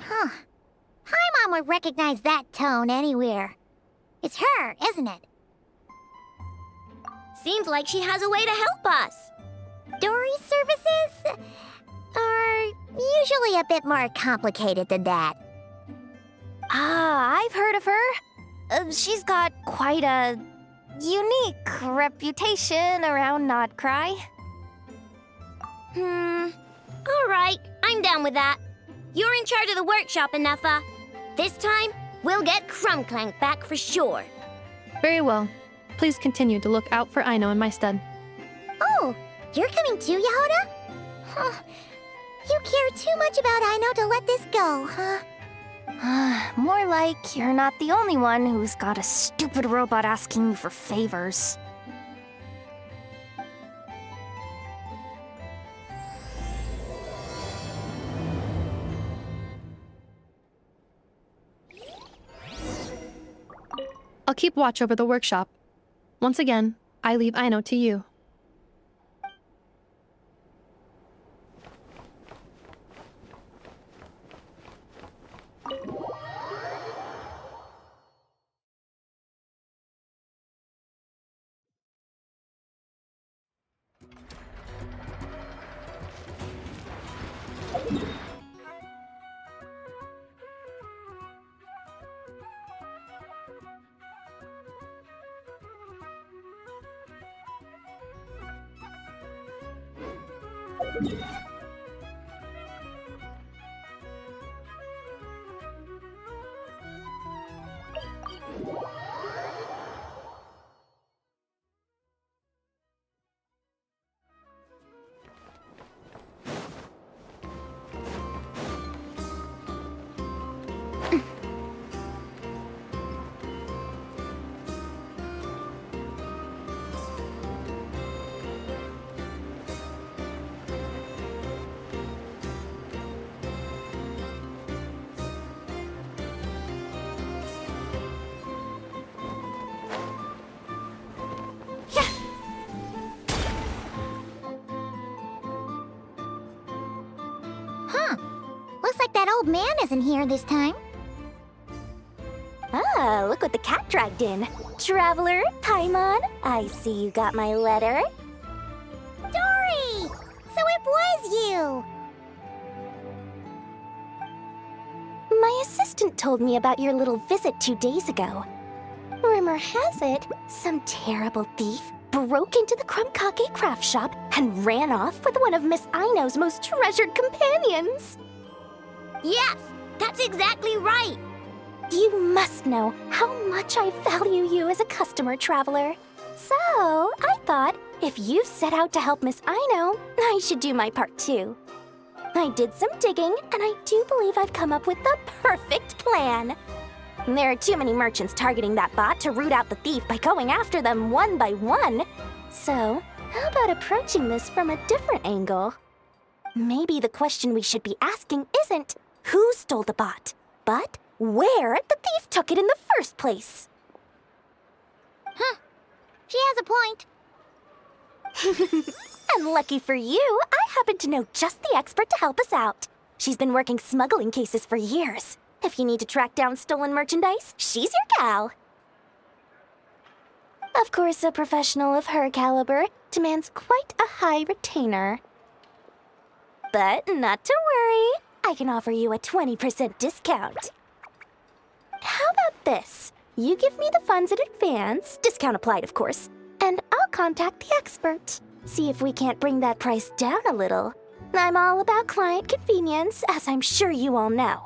Huh. Paimon would recognize that tone anywhere. It's her, isn't it? Seems like she has a way to help us. Dory's services are usually a bit more complicated than that. Ah, I've heard of her. She's got quite a unique reputation around Krai. All right, I'm down with that. You're in charge of the workshop, Inefa. This time, we'll get Crumclank back for sure. Very well. Please continue to look out for Aino in my stead. Oh, you're coming too, Yehoda? Huh. You care too much about Aino to let this go, huh? More like you're not the only one who's got a stupid robot asking you for favors. I'll keep watch over the workshop. Once again, I leave Aino to you. Huh. Looks like that old man isn't here this time. Ah, look what the cat dragged in. Traveler, Paimon, I see you got my letter. Dory! So it was you! My assistant told me about your little visit 2 days ago. Rumor has it, some terrible thief broke into the Krumkake craft shop and ran off with one of Miss Aino's most treasured companions. Yes, that's exactly right. You must know how much I value you as a customer, Traveler. So, I thought, if you set out to help Miss Aino, I should do my part too. I did some digging, and I do believe I've come up with the perfect plan. There are too many merchants targeting that bot to root out the thief by going after them one by one. So, how about approaching this from a different angle? Maybe the question we should be asking isn't who stole the bot, but where the thief took it in the first place. Huh. She has a point. And lucky for you, I happen to know just the expert to help us out. She's been working smuggling cases for years. If you need to track down stolen merchandise, she's your gal. Of course, a professional of her caliber demands quite a high retainer. But not to worry, I can offer you a 20% discount. How about this? You give me the funds in advance, discount applied of course, and I'll contact the expert. See if we can't bring that price down a little. I'm all about client convenience, as I'm sure you all know.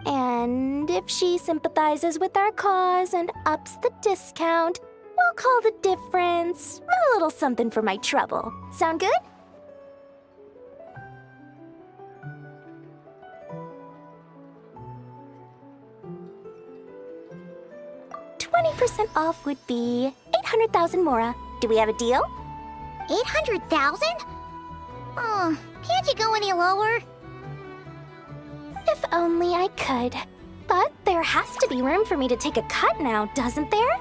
And if she sympathizes with our cause and ups the discount, we'll call the difference a little something for my trouble. Sound good? %20 off would be 800,000 mora. Do we have a deal? 800,000? Oh, can't you go any lower? If only I could. But there has to be room for me to take a cut now, doesn't there?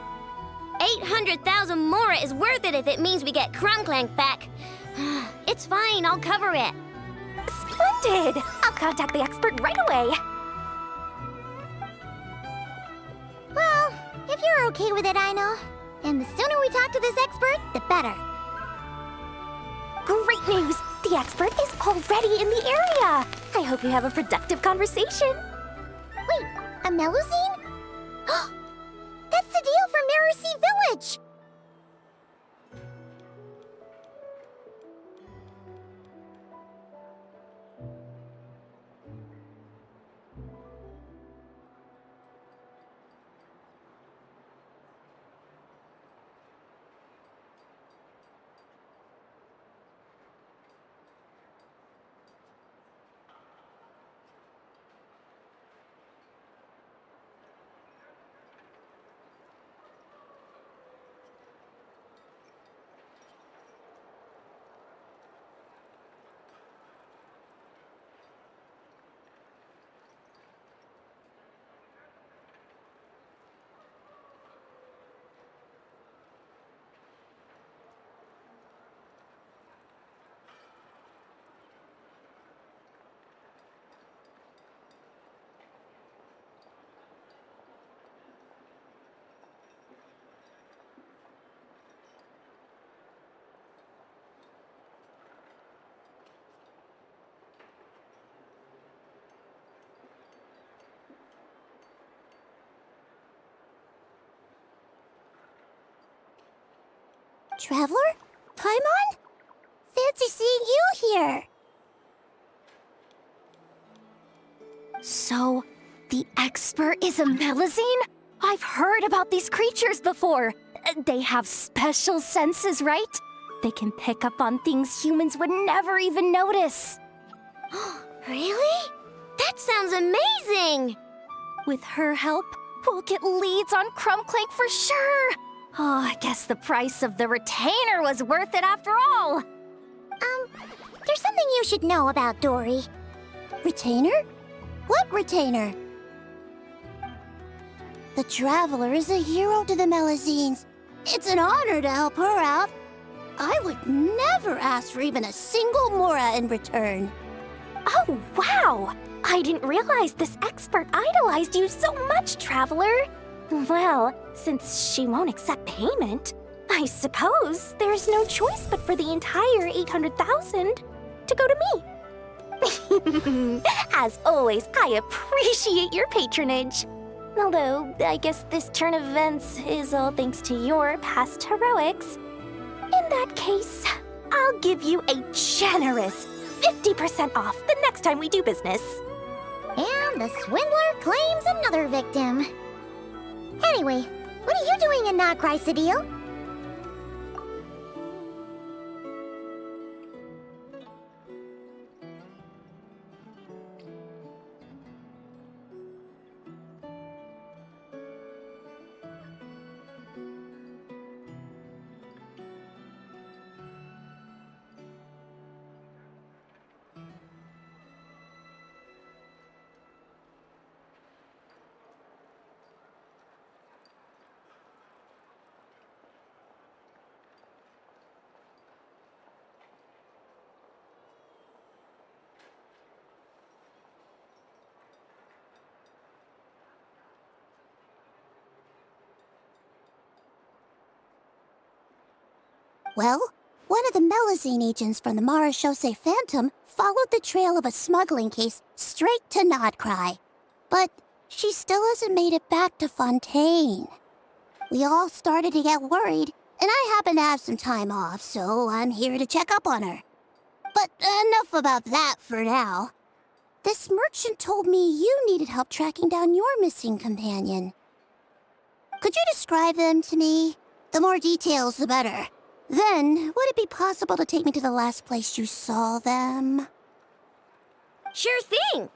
800,000 mora is worth it if it means we get Krumklank back. It's fine, I'll cover it. Splendid! I'll contact the expert right away. Well, if you're okay with it, Aino. And the sooner we talk to this expert, the better. Great news! The expert is already in the area! I hope you have a productive conversation. Wait, a Melusine? That's the deal for Mirror Sea Village! Traveler? Paimon? Fancy seeing you here. So, the expert is a Melazine? I've heard about these creatures before. They have special senses, right? They can pick up on things humans would never even notice. Really? That sounds amazing! With her help, we'll get leads on Crumbclank for sure. Oh, I guess the price of the retainer was worth it after all. There's something you should know about Dory. Retainer? What retainer? The Traveler is a hero to the Melazines. It's an honor to help her out. I would never ask for even a single Mora in return. Oh, wow! I didn't realize this expert idolized you so much, Traveler. Well, since she won't accept payment, I suppose there's no choice but for the entire 800,000 to go to me. As always, I appreciate your patronage. Although, I guess this turn of events is all thanks to your past heroics. In that case, I'll give you a generous 50% off the next time we do business. And the swindler claims another victim. Anyway, what are you doing in Krai, Sadil? Well, one of the Melazine agents from the Marechaussee Phantom followed the trail of a smuggling case straight to Krai. But she still hasn't made it back to Fontaine. We all started to get worried, and I happen to have some time off, so I'm here to check up on her. But enough about that for now. This merchant told me you needed help tracking down your missing companion. Could you describe them to me? The more details, the better. Then, would it be possible to take me to the last place you saw them? Sure thing!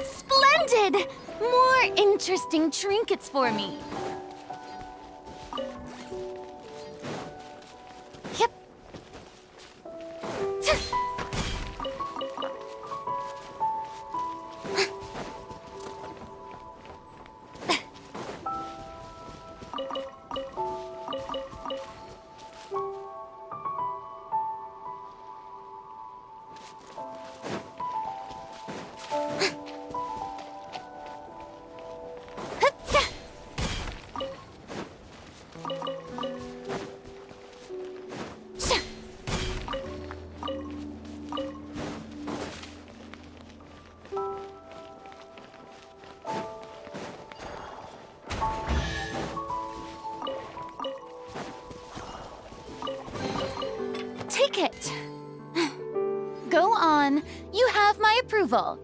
Splendid! More interesting trinkets for me. Yep. it. Go on. You have my approval.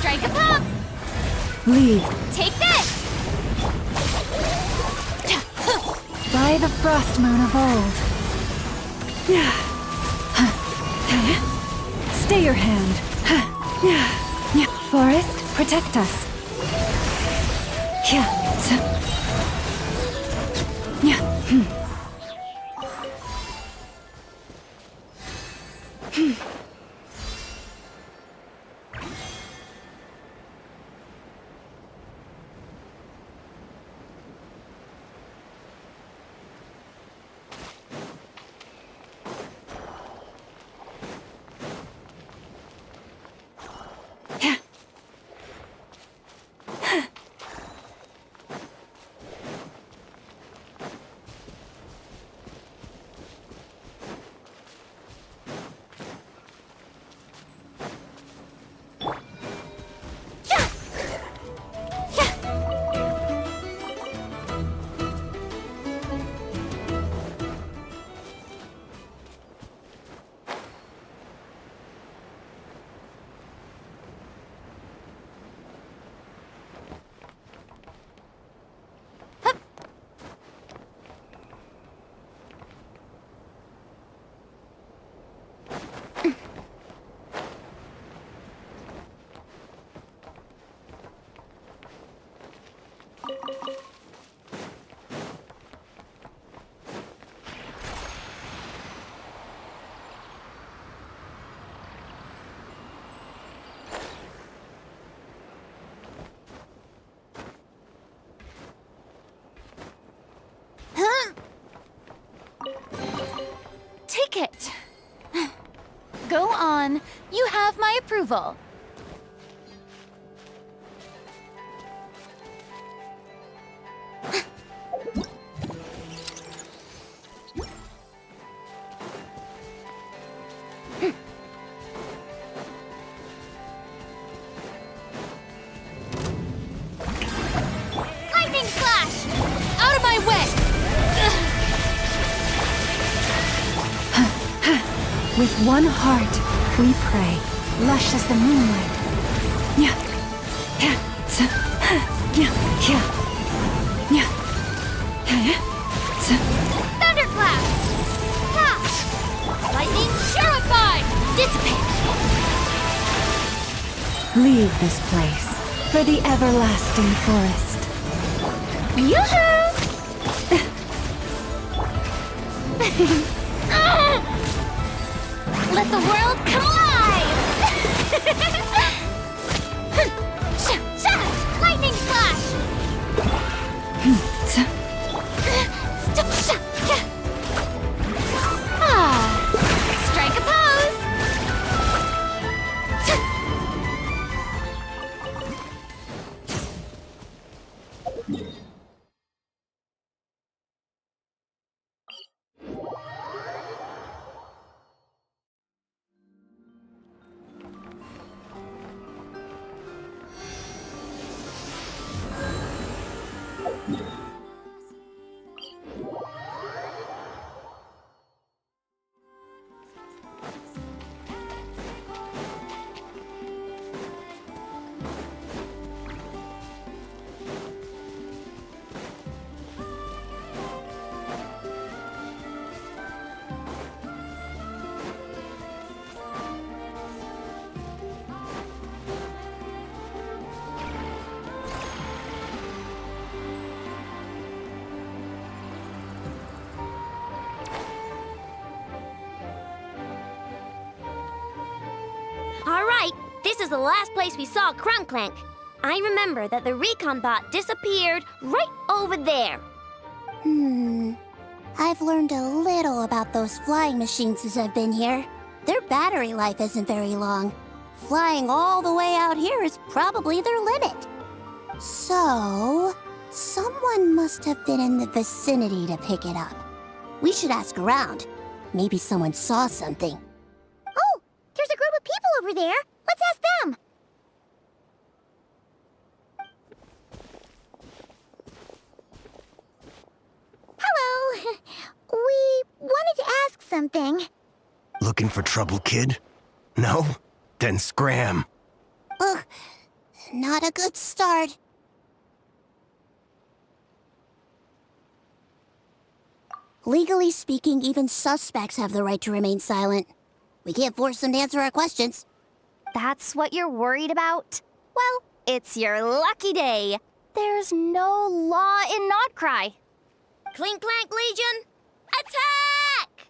Strike a pop! Leave. Take this! By the frost moon of old. Stay your hand. Forest, protect us. done. You have my approval. Lightning slash! Out of my way! With one heart, we pray, lush as the moonlight. Yeah. Yeah. Yeah. Yeah. Yeah. Yeah. Thunderclap! Ha! Lightning purified! Dissipate! Leave this place for the everlasting forest. Yoo-hoo! Let the world come alive! Lightning slash! Strike a pose! All right, this is the last place we saw Crunklank. I remember that the recon bot disappeared right over there. I've learned a little about those flying machines since I've been here. Their battery life isn't very long. Flying all the way out here is probably their limit. So, someone must have been in the vicinity to pick it up. We should ask around. Maybe someone saw something. Oh, there's a group of people over there. Let's ask them. Hello. We wanted to ask something. Looking for trouble, kid? No? Then scram. Ugh, not a good start. Legally speaking, even suspects have the right to remain silent. We can't force them to answer our questions. That's what you're worried about? Well, it's your lucky day. There's no law in Not Krai. Clink Clank Legion, attack!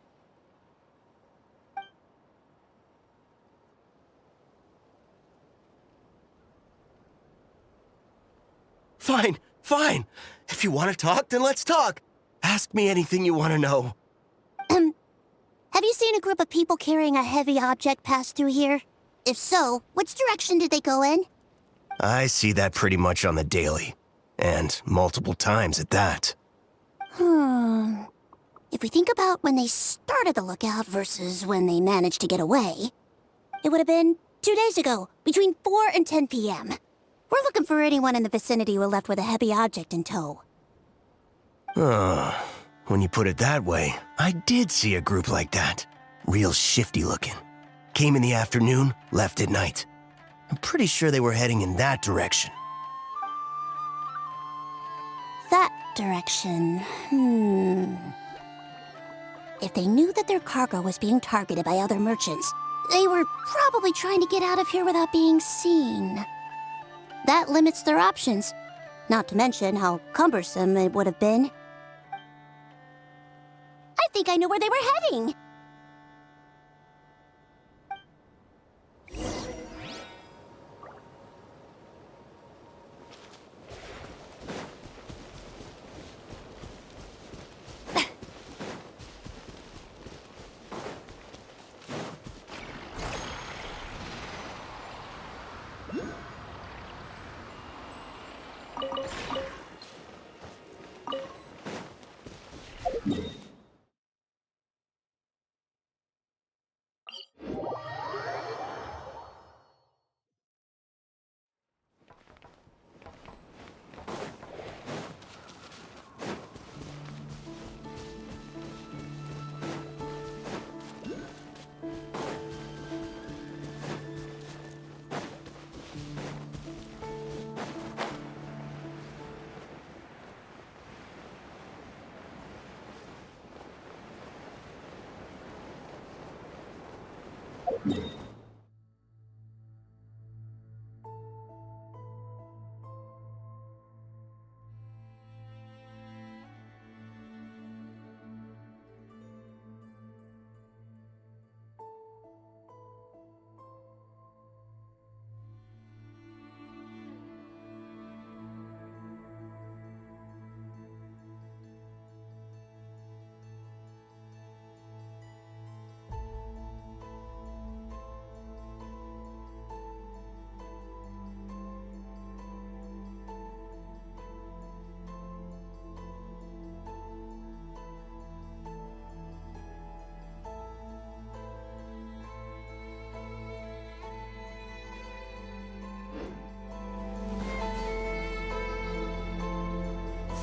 Fine, fine. If you want to talk, then let's talk. Ask me anything you want to know. Have you seen a group of people carrying a heavy object pass through here? If so, which direction did they go in? I see that pretty much on the daily. And multiple times at that. If we think about when they started the lookout versus when they managed to get away, it would have been 2 days ago, between 4 and 10 p.m. We're looking for anyone in the vicinity who left with a heavy object in tow. When you put it that way, I did see a group like that. Real shifty looking. Came in the afternoon, left at night. I'm pretty sure they were heading in that direction. That direction, If they knew that their cargo was being targeted by other merchants, they were probably trying to get out of here without being seen. That limits their options, not to mention how cumbersome it would have been. I think I know where they were heading.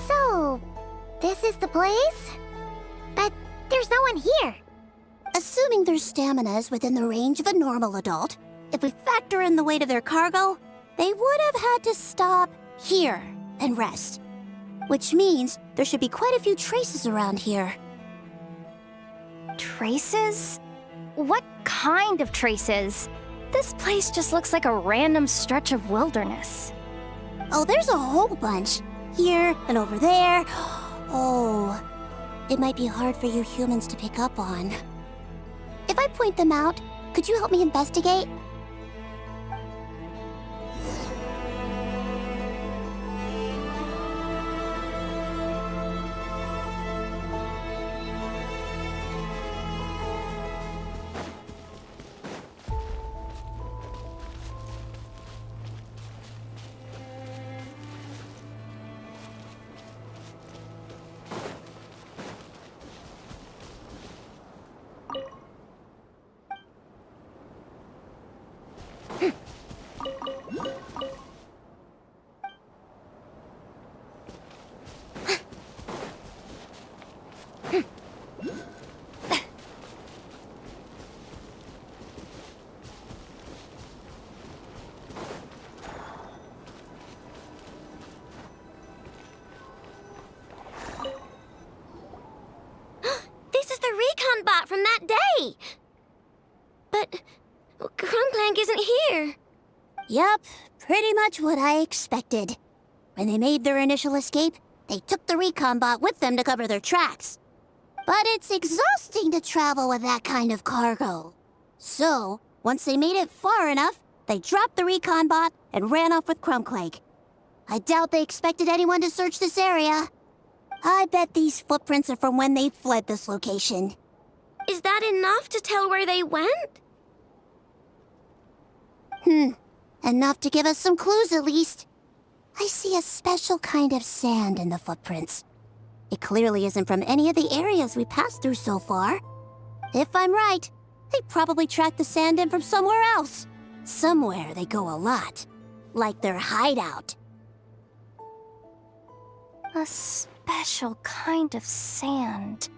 So, this is the place? But there's no one here. Assuming their stamina is within the range of a normal adult, if we factor in the weight of their cargo, they would have had to stop here and rest. Which means there should be quite a few traces around here. Traces? What kind of traces? This place just looks like a random stretch of wilderness. Oh, there's a whole bunch. Here and over there. Oh, it might be hard for you humans to pick up on. If I point them out, could you help me investigate? Bot from that day. But Crumplank isn't here. Yep, pretty much what I expected. When they made their initial escape, they took the recon bot with them to cover their tracks. But it's exhausting to travel with that kind of cargo. So, once they made it far enough, they dropped the recon bot and ran off with Crumplank. I doubt they expected anyone to search this area. I bet these footprints are from when they fled this location. Is that enough to tell where they went? Enough to give us some clues at least. I see a special kind of sand in the footprints. It clearly isn't from any of the areas we passed through so far. If I'm right, they probably tracked the sand in from somewhere else. Somewhere they go a lot. Like their hideout. A special kind of sand.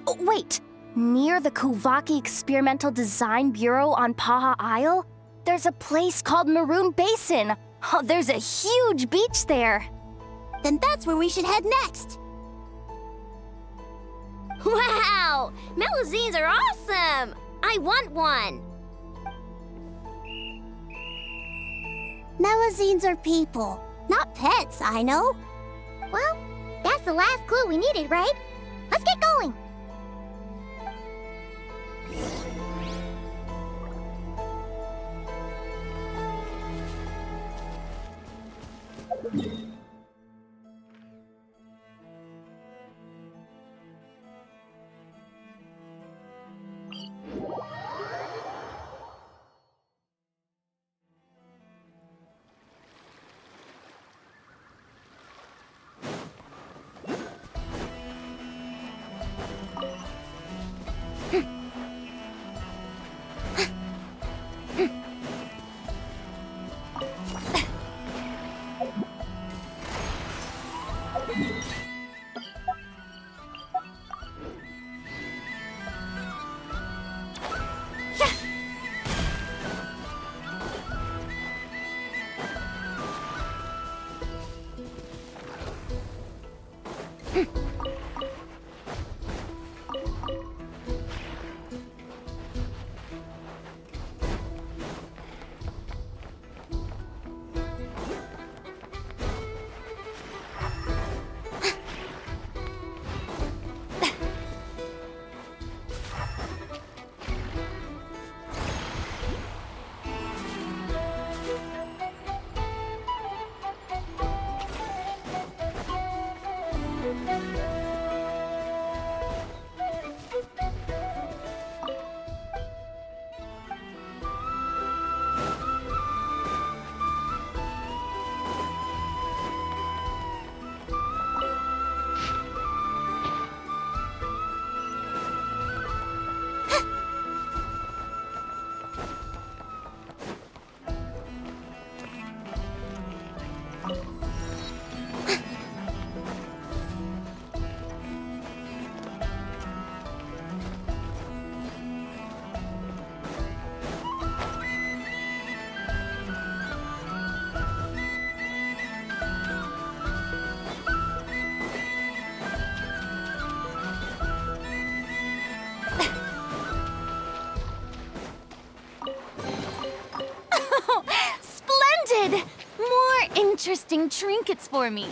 Oh, wait! Near the Kuvaki Experimental Design Bureau on Paha Isle, there's a place called Maroon Basin. Oh, there's a huge beach there. Then that's where we should head next. Wow! Melusines are awesome! I want one. Melusines are people, not pets, I know. Well, that's the last clue we needed, right? Let's get going. Splendid! More interesting trinkets for me.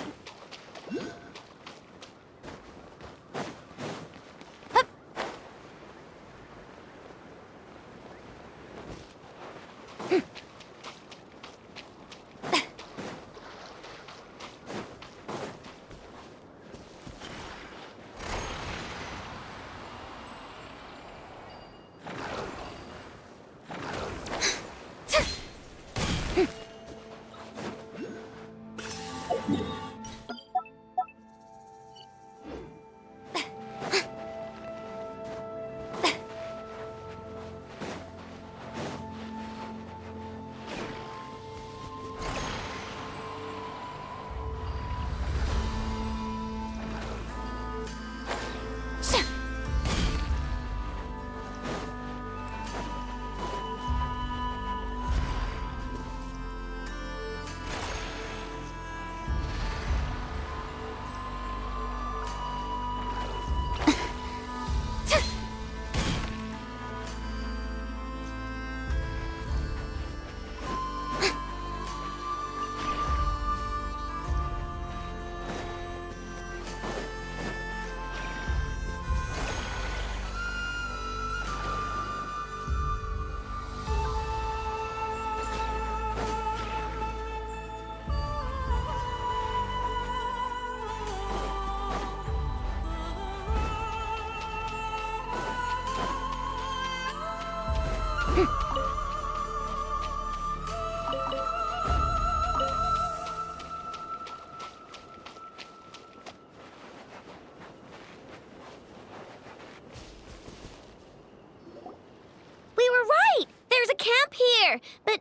But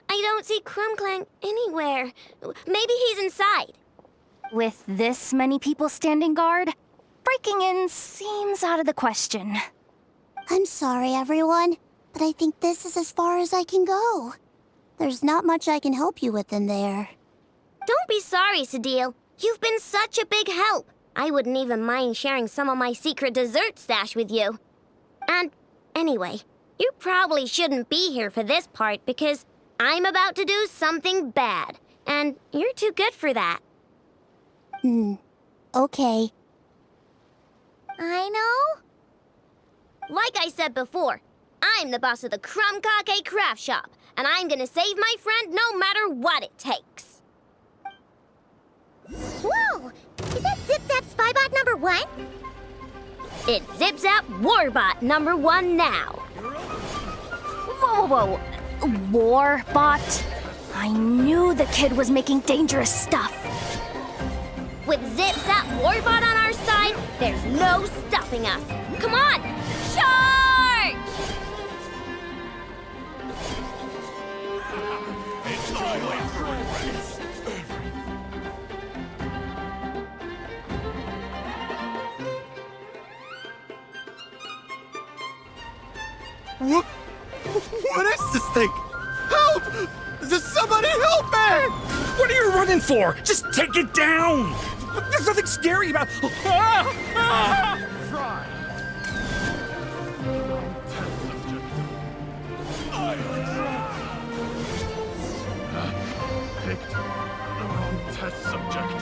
I don't see Krumklang anywhere. Maybe he's inside. With this many people standing guard, breaking in seems out of the question. I'm sorry, everyone, but I think this is as far as I can go. There's not much I can help you with in there. Don't be sorry, Sadil. You've been such a big help. I wouldn't even mind sharing some of my secret dessert stash with you. And anyway, you probably shouldn't be here for this part because I'm about to do something bad, and you're too good for that. Okay. I know. Like I said before, I'm the boss of the Krumkake Craft Shop, and I'm gonna save my friend no matter what it takes. Whoa! Is that Zip Zap Spybot number 1? It's Zip Zap Warbot number 1 now. Whoa. Warbot? I knew the kid was making dangerous stuff. With Zip Zap Warbot on our side, there's no stopping us. Come on, charge! What is this thing? Help! Does somebody help me? What are you running for? Just take it down! There's nothing scary about. Krai! Picked the wrong test subject.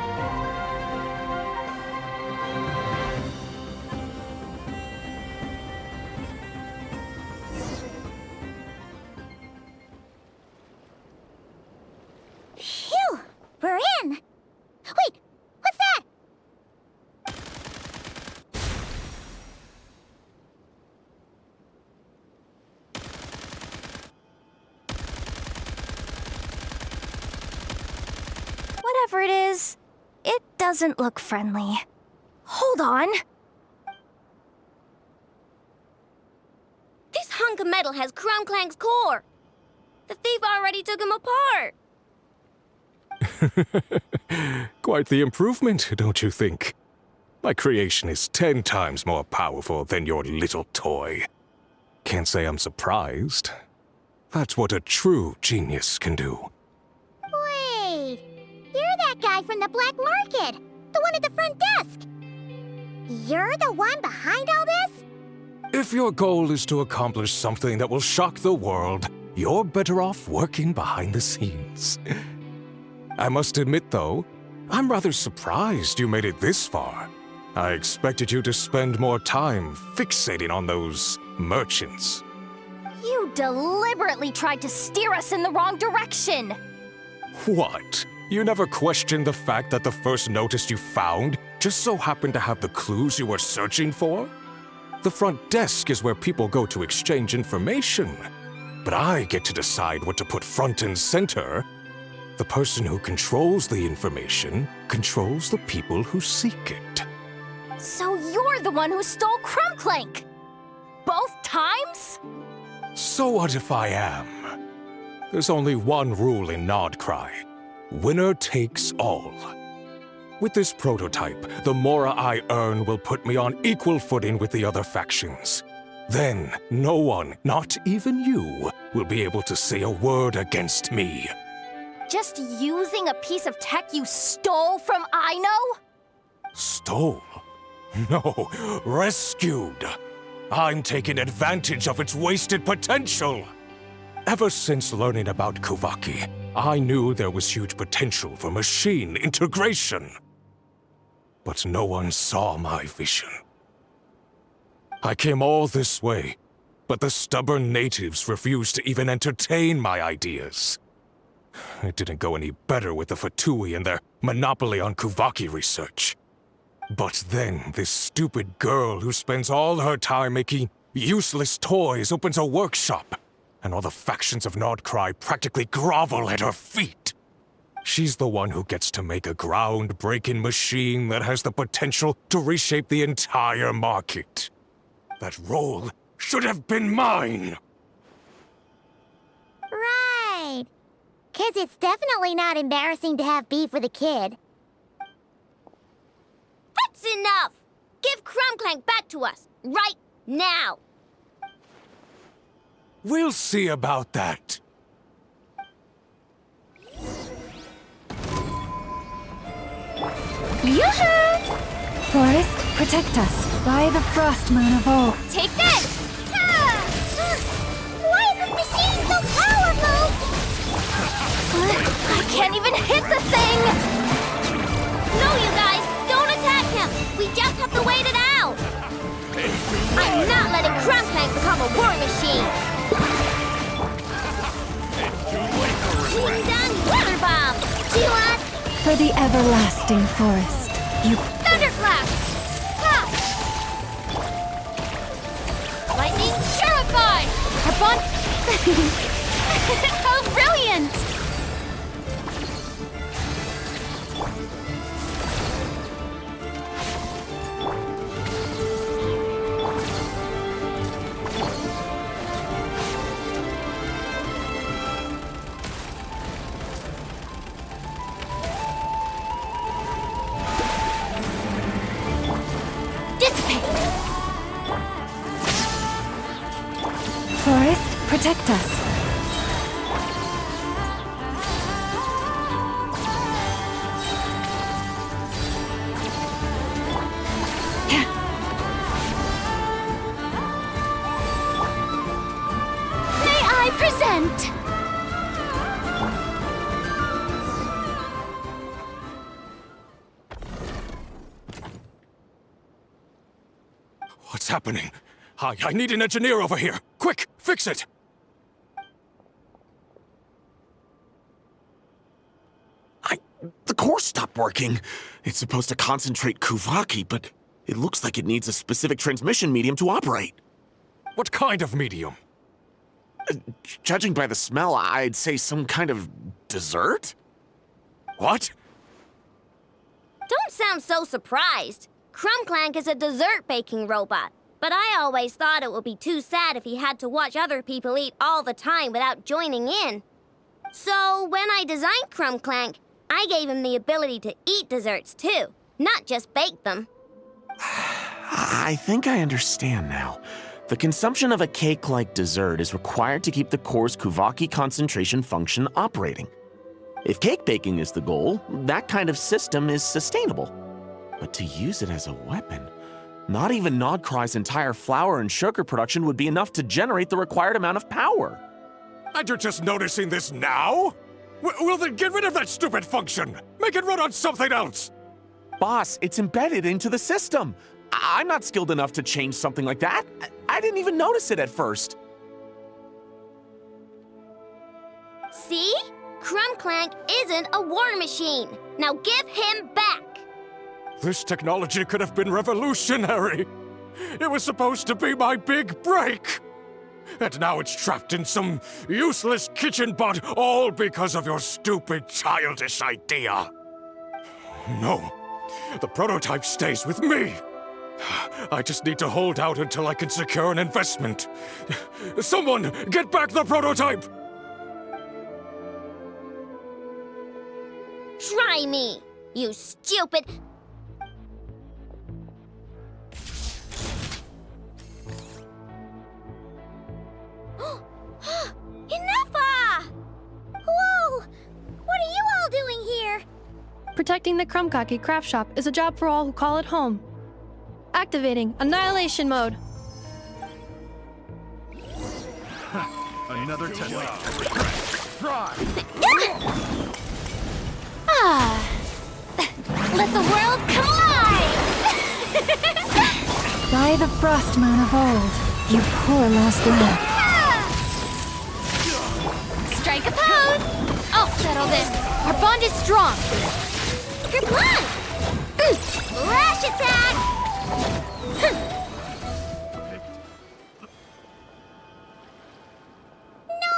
Phew! We're in! Wait! What's that? Whatever it is, it doesn't look friendly. Hold on. This hunk of metal has Crumclank's core. The thief already took him apart. Quite the improvement, don't you think? My creation is 10 times more powerful than your little toy. Can't say I'm surprised. That's what a true genius can do. Wait! You're that guy from the black market! The one at the front desk! You're the one behind all this? If your goal is to accomplish something that will shock the world, you're better off working behind the scenes. I must admit, though, I'm rather surprised you made it this far. I expected you to spend more time fixating on those merchants. You deliberately tried to steer us in the wrong direction! What? You never questioned the fact that the first notice you found just so happened to have the clues you were searching for? The front desk is where people go to exchange information. But I get to decide what to put front and center. The person who controls the information controls the people who seek it. So you're the one who stole Crumclank! Both times? So what if I am? There's only one rule in Krai. Winner takes all. With this prototype, the Mora I earn will put me on equal footing with the other factions. Then, no one, not even you, will be able to say a word against me. Just using a piece of tech you stole from Aino? Stole? No, rescued. I'm taking advantage of its wasted potential. Ever since learning about Kuvaki, I knew there was huge potential for machine integration. But no one saw my vision. I came all this way, but the stubborn natives refused to even entertain my ideas. It didn't go any better with the Fatui and their monopoly on Kuvaki research. But then this stupid girl who spends all her time making useless toys opens a workshop, and all the factions of Krai practically grovel at her feet. She's the one who gets to make a groundbreaking machine that has the potential to reshape the entire market. That role should have been mine! Right. 'Cause it's definitely not embarrassing to have beef with a kid. That's enough! Give Crumclank back to us, right now! We'll see about that. Yoo-hoo! Forest, protect us by the frost moon of old. Take this! Why is this machine so powerful? I can't even hit the thing! No, you guys! Don't attack him! We just have to wait it out! I'm not letting Crumclank become a war machine! Wing Dang Weather Bomb! G-Lot! For the everlasting forest, you... Thunderclap! Ha! Lightning Purify! Harpon! How brilliant! Forest, protect us. What's happening? I need an engineer over here. Quick, fix it! The core stopped working. It's supposed to concentrate Kuvaki, but it looks like it needs a specific transmission medium to operate. What kind of medium? Judging by the smell, I'd say some kind of dessert? What? Don't sound so surprised. Crumbclank is a dessert baking robot, but I always thought it would be too sad if he had to watch other people eat all the time without joining in. So when I designed Crumbclank, I gave him the ability to eat desserts too, not just bake them. I think I understand now. The consumption of a cake-like dessert is required to keep the core's Kuvaki concentration function operating. If cake baking is the goal, that kind of system is sustainable. But to use it as a weapon, not even Krai's entire flour and sugar production would be enough to generate the required amount of power. And you're just noticing this now? Well then get rid of that stupid function! Make it run on something else! Boss, it's embedded into the system. I'm not skilled enough to change something like that. I didn't even notice it at first. See? Crumbclank isn't a war machine. Now give him back! This technology could have been revolutionary. It was supposed to be my big break. And now it's trapped in some useless kitchen bot, all because of your stupid, childish idea. No, the prototype stays with me. I just need to hold out until I can secure an investment. Someone, get back the prototype! Try me, you stupid... Enough! Whoa! What are you all doing here? Protecting the Krumkaki craft shop is a job for all who call it home. Activating Annihilation Mode. Another test. Let the world collide! By the frost moon of old, you poor lost lamb. Strike a pose! I'll settle this. Our bond is strong. Kerplunk! Flash attack! No!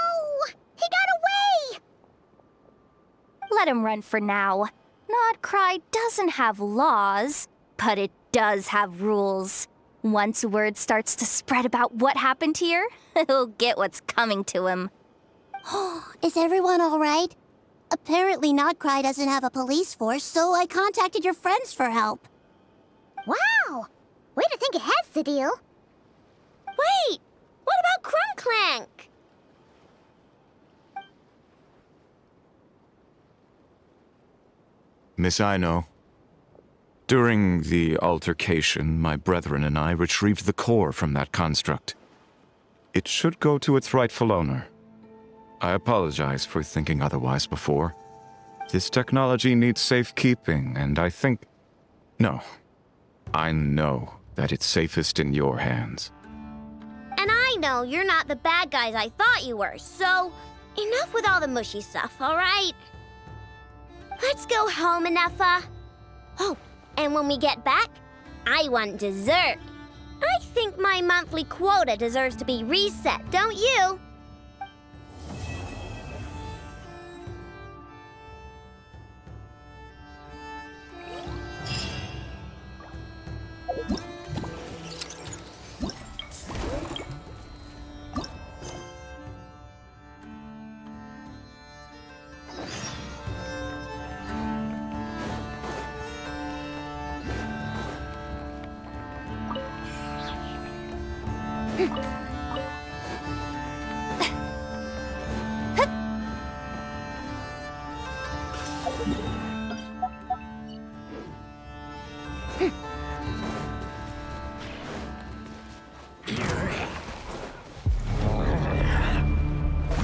He got away! Let him run for now. Krai doesn't have laws, but it does have rules. Once word starts to spread about what happened here, he'll get what's coming to him. Is everyone all right? Apparently Krai doesn't have a police force, so I contacted your friends for help. Wow! Way to think ahead, Sadil. Wait! What about Crumbclank? Miss Aino, during the altercation, my brethren and I retrieved the core from that construct. It should go to its rightful owner. I apologize for thinking otherwise before. This technology needs safekeeping, and I think... No. I know that it's safest in your hands. And I know you're not the bad guys I thought you were, so enough with all the mushy stuff, all right? Let's go home, Enougha. Oh, and when we get back, I want dessert. I think my monthly quota deserves to be reset, don't you?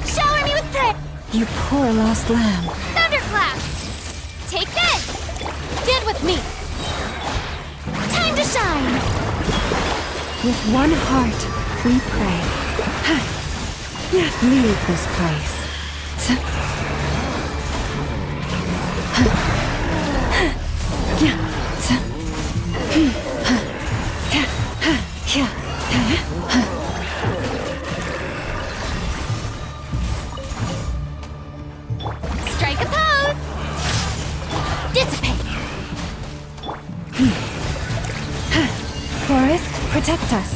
Shower me with prayer! You poor lost lamb. Thunderclap! Take this! Stand with me! Time to shine! With one heart, we pray. Leave this place. Strike a pose! Dissipate! Forest, protect us.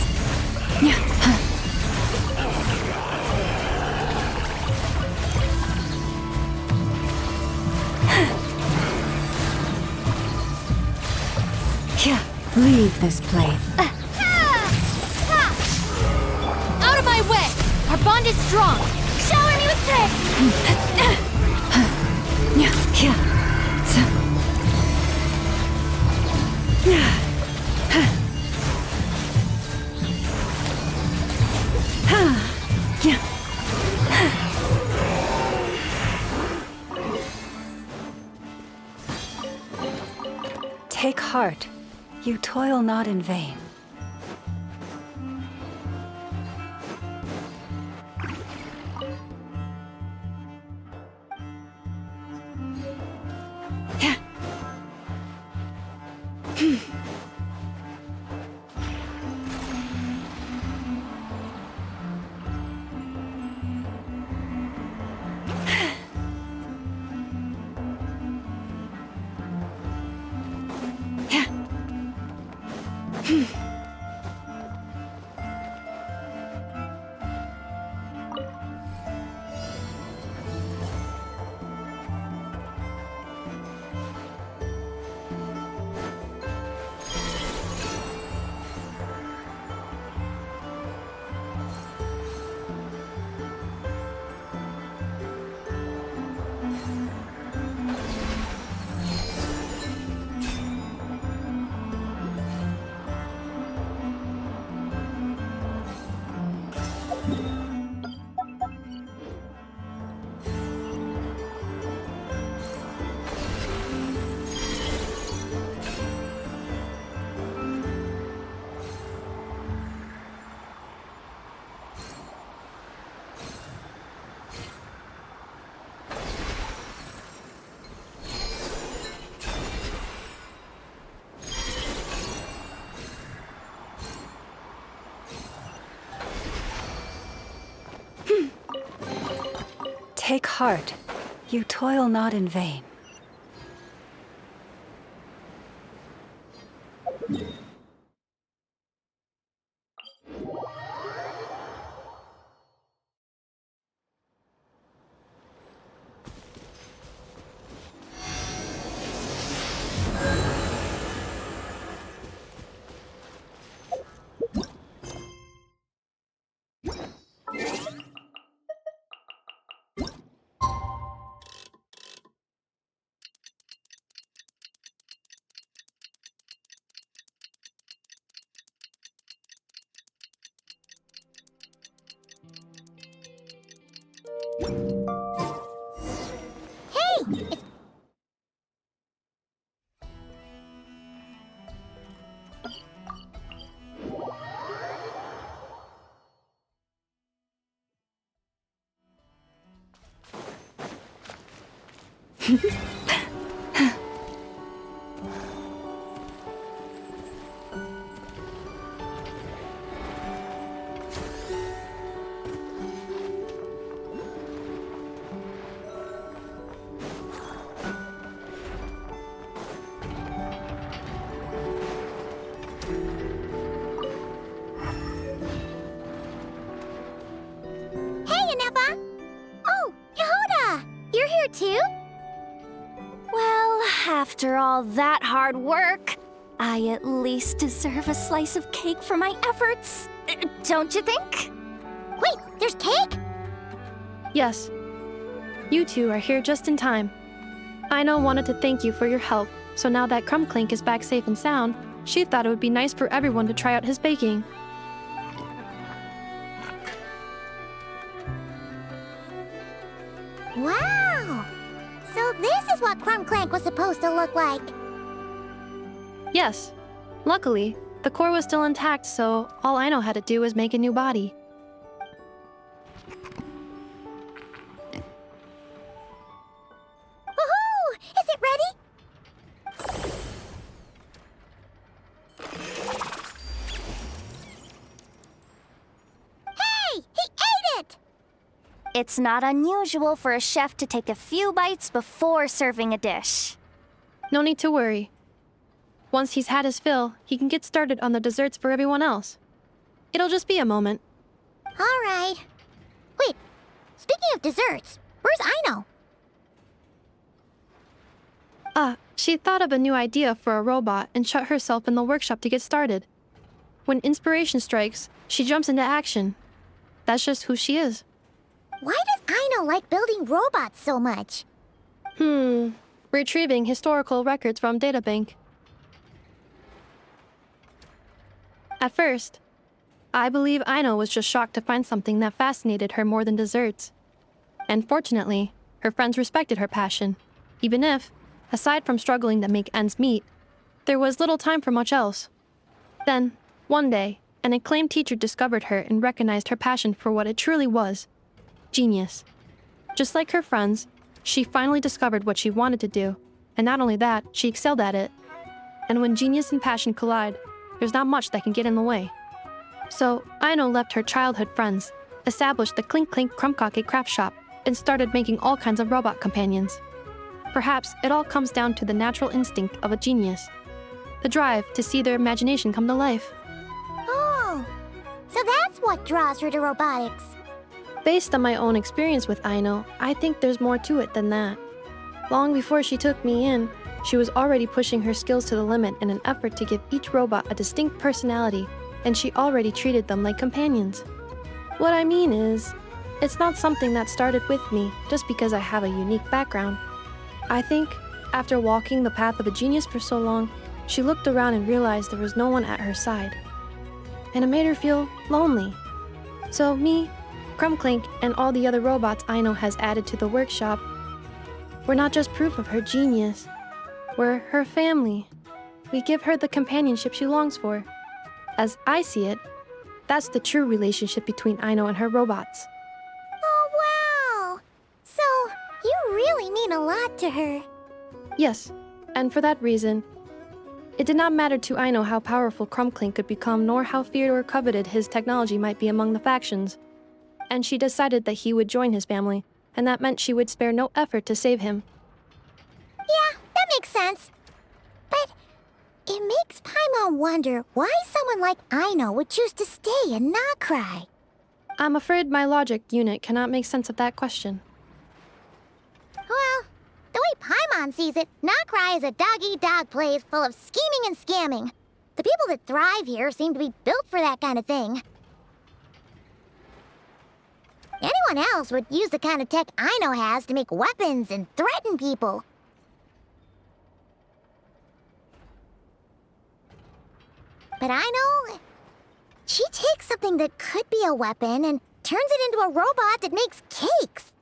Leave this place. Out of my way! Our bond is strong! Shower me with Take heart. You toil not in vain. Take heart. You toil not in vain. Too? Well, after all that hard work, I at least deserve a slice of cake for my efforts. Don't you think? Wait, there's cake? Yes. You two are here just in time. Aino wanted to thank you for your help, so now that Crumbclink is back safe and sound, she thought it would be nice for everyone to try out his baking. Wow! So this is what Crumbclank was supposed to look like. Yes. Luckily, The core was still intact, so all Aino had to do was make a new body. Woohoo! Is it ready? Hey! He ate it! It's not unusual for a chef to take a few bites before serving a dish. No need to worry. Once he's had his fill, he can get started on the desserts for everyone else. It'll just be a moment. All right. Wait, speaking of desserts, where's Aino? She thought of a new idea for a robot and shut herself in the workshop to get started. When inspiration strikes, she jumps into action. That's just who she is. Why does Aino like building robots so much? Retrieving historical records from databank. At first, I believe Aino was just shocked to find something that fascinated her more than desserts. And fortunately, her friends respected her passion, even if, aside from struggling to make ends meet, there was little time for much else. Then, one day, an acclaimed teacher discovered her and recognized her passion for what it truly was: genius. Just like her friends, she finally discovered what she wanted to do, and not only that, she excelled at it. And when genius and passion collide, there's not much that can get in the way. So, Aino left her childhood friends, established the Clink Clink Krumkake craft shop, and started making all kinds of robot companions. Perhaps it all comes down to the natural instinct of a genius, the drive to see their imagination come to life. Oh, so that's what draws her to robotics. Based on my own experience with Aino, I think there's more to it than that. Long before she took me in, she was already pushing her skills to the limit in an effort to give each robot a distinct personality, and she already treated them like companions. What I mean is, it's not something that started with me just because I have a unique background. I think, after walking the path of a genius for so long, she looked around and realized there was no one at her side. And it made her feel lonely. So me, Krumklink, and all the other robots Aino has added to the workshop, we're not just proof of her genius. We're her family. We give her the companionship she longs for. As I see it, that's the true relationship between Aino and her robots. Oh, wow! So, you really mean a lot to her. Yes, and for that reason, it did not matter to Aino how powerful Krumklink could become, nor how feared or coveted his technology might be among the factions. And she decided that he would join his family, and that meant she would spare no effort to save him. Yeah, that makes sense. But it makes Paimon wonder why someone like Aino would choose to stay and not Krai. I'm afraid my logic unit cannot make sense of that question. Well, the way Paimon sees it, Krai is a dog-eat-dog place full of scheming and scamming. The people that thrive here seem to be built for that kind of thing. Anyone else would use the kind of tech Aino has to make weapons and threaten people. But Aino, she takes something that could be a weapon and turns it into a robot that makes cakes.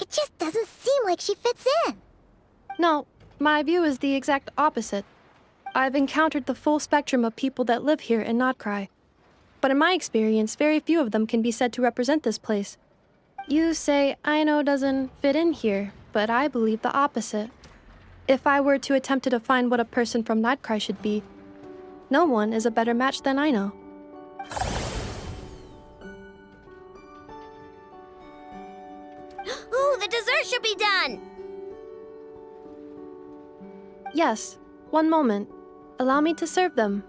It just doesn't seem like she fits in. No, my view is the exact opposite. I've encountered the full spectrum of people that live here in Krai. But in my experience, very few of them can be said to represent this place. You say Aino doesn't fit in here, but I believe the opposite. If I were to attempt to define what a person from Krai should be, no one is a better match than Aino. Ooh, the dessert should be done! Yes, one moment. Allow me to serve them.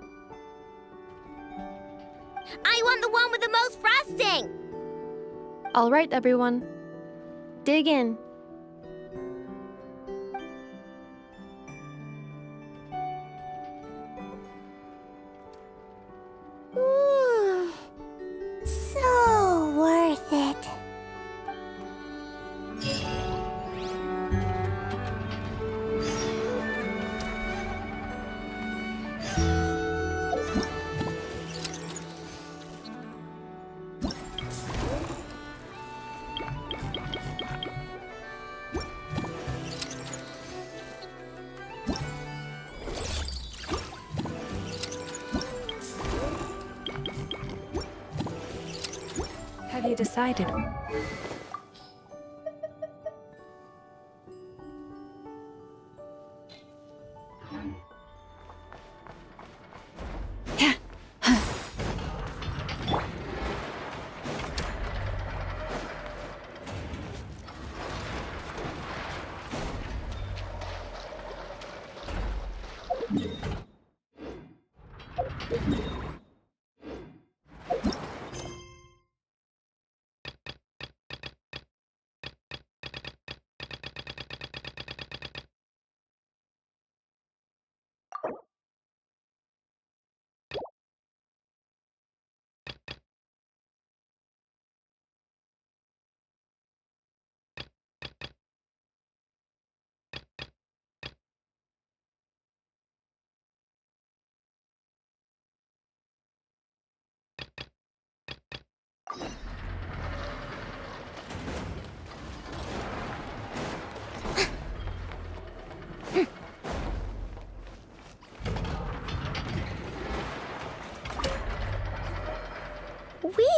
I want the one with the most frosting! All right, everyone. Dig in. So worth it. have you decided?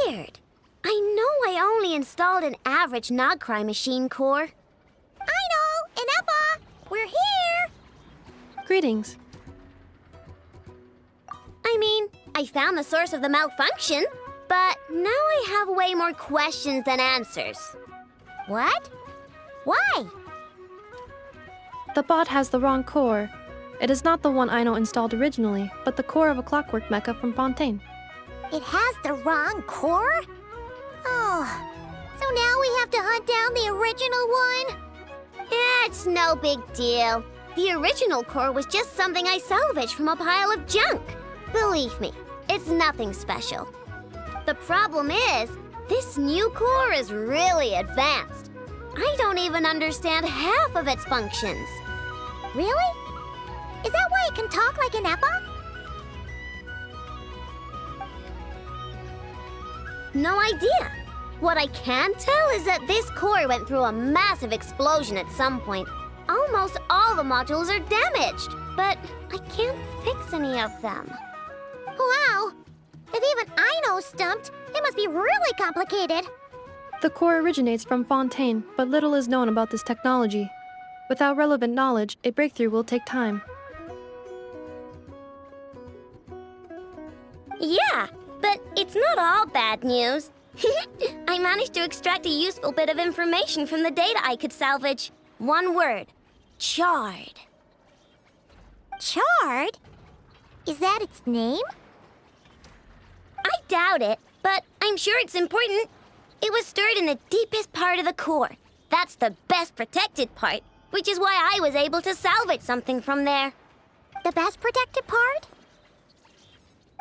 Weird. I know I only installed an average Krai machine core. I know! Inepa! We're here! Greetings. I mean, I found the source of the malfunction, but now I have way more questions than answers. What? Why? The bot has the wrong core. It is not the one Aino installed originally, but the core of a clockwork mecha from Fontaine. It has the wrong core? Oh, so now we have to hunt down the original one? Yeah, it's no big deal. The original core was just something I salvaged from a pile of junk. Believe me, it's nothing special. The problem is, this new core is really advanced. I don't even understand half of its functions. Really? Is that why it can talk like an Inepa? No idea. What I can tell is that this core went through a massive explosion at some point. Almost all the modules are damaged, but I can't fix any of them. Wow! If even Aino's stumped, it must be really complicated. The core originates from Fontaine, but little is known about this technology. Without relevant knowledge, a breakthrough will take time. Yeah, but it's not all bad news. I managed to extract a useful bit of information from the data I could salvage. One word. Charred. Charred? Is that its name? I doubt it, but I'm sure it's important. It was stored in the deepest part of the core. That's the best protected part, which is why I was able to salvage something from there. The best protected part?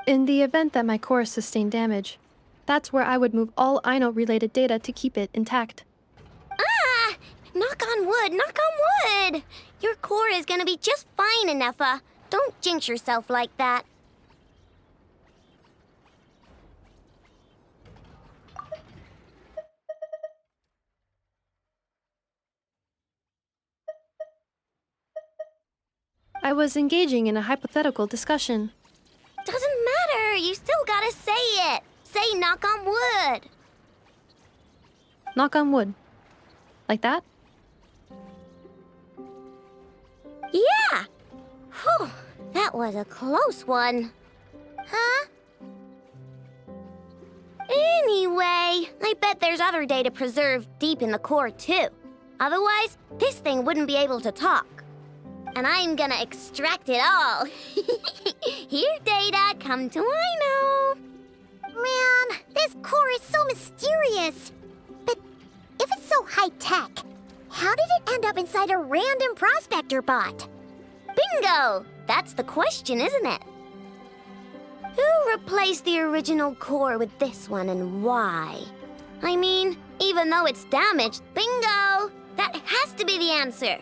In the event that my core sustained damage, that's where I would move all Aino-related data to keep it intact. Ah! Knock on wood, knock on wood! Your core is gonna be just fine, Inepa. Don't jinx yourself like that. I was engaging in a hypothetical discussion. Doesn't matter, you still gotta say it. Say knock on wood. Knock on wood. Like that? Yeah! Whew, that was a close one. Huh? Anyway, I bet there's other data preserved deep in the core too. Otherwise, this thing wouldn't be able to talk. And I'm gonna extract it all. Here, data, come to Aino. Man, this core is so mysterious. But if it's so high-tech, how did it end up inside a random prospector bot? Bingo! That's the question, isn't it? Who replaced the original core with this one and why? I mean, even though it's damaged, bingo! That has to be the answer.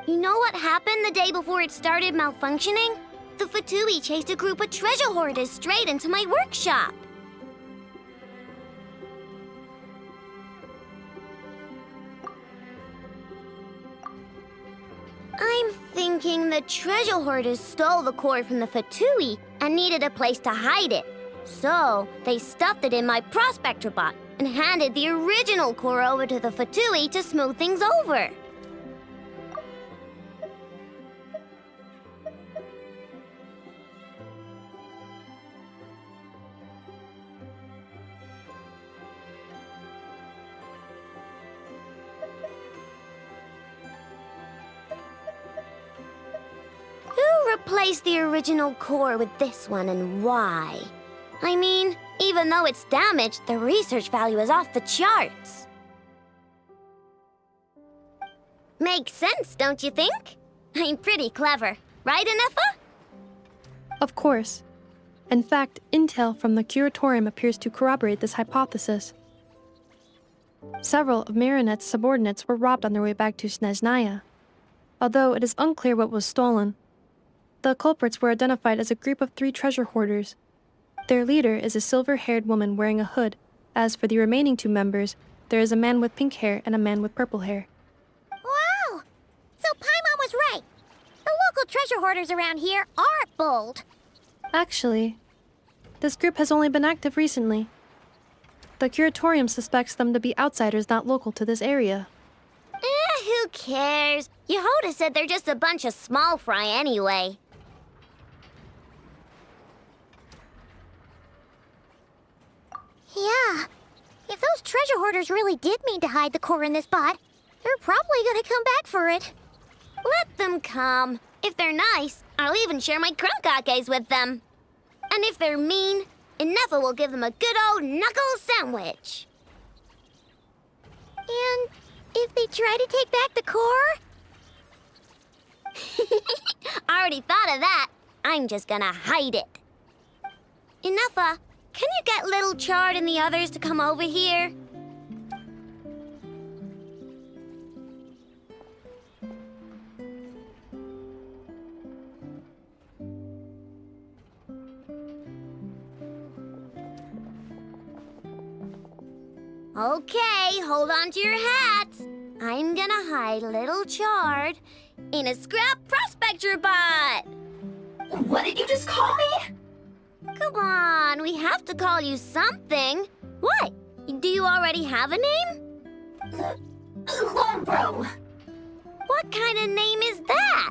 You know what happened the day before it started malfunctioning? The Fatui chased a group of treasure hoarders straight into my workshop. I'm thinking the treasure hoarders stole the core from the Fatui and needed a place to hide it. So, they stuffed it in my prospector bot and handed the original core over to the Fatui to smooth things over. Who replaced the original core with this one and why? I mean, even though it's damaged, the research value is off the charts. Makes sense, don't you think? I'm pretty clever, right, Anefa? Of course. In fact, intel from the Curatorium appears to corroborate this hypothesis. Several of Marinette's subordinates were robbed on their way back to Snezhnaya, although it is unclear what was stolen. The culprits were identified as a group of 3 treasure hoarders. Their leader is a silver-haired woman wearing a hood. As for the remaining 2 members, there is a man with pink hair and a man with purple hair. Wow! So Paimon was right. The local treasure hoarders around here aren't bold. Actually, this group has only been active recently. The Curatorium suspects them to be outsiders not local to this area. Who cares? Yehoda said they're just a bunch of small fry anyway. Yeah. If those treasure hoarders really did mean to hide the core in this bot, they're probably gonna come back for it. Let them come. If they're nice, I'll even share my crunkakes with them. And if they're mean, Inefa will give them a good old knuckle sandwich. And if they try to take back the core? I already thought of that. I'm just gonna hide it. Inefa, can you get Little Chard and the others to come over here? Okay, hold on to your hats. I'm gonna hide Little Chard in a scrap prospector bot. What did you just call me? Come on, we have to call you something. What? Do you already have a name? Lombro. What kind of name is that?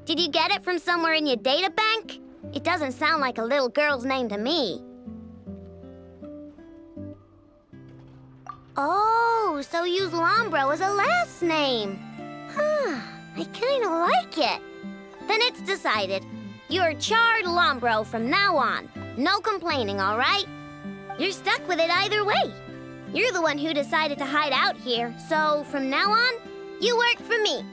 Did you get it from somewhere in your data bank? It doesn't sound like a little girl's name to me. Oh, so use Lombro as a last name. Huh, I kinda like it. Then it's decided. You're Chard Lombro from now on. No complaining, all right? You're stuck with it either way. You're the one who decided to hide out here, so from now on, you work for me.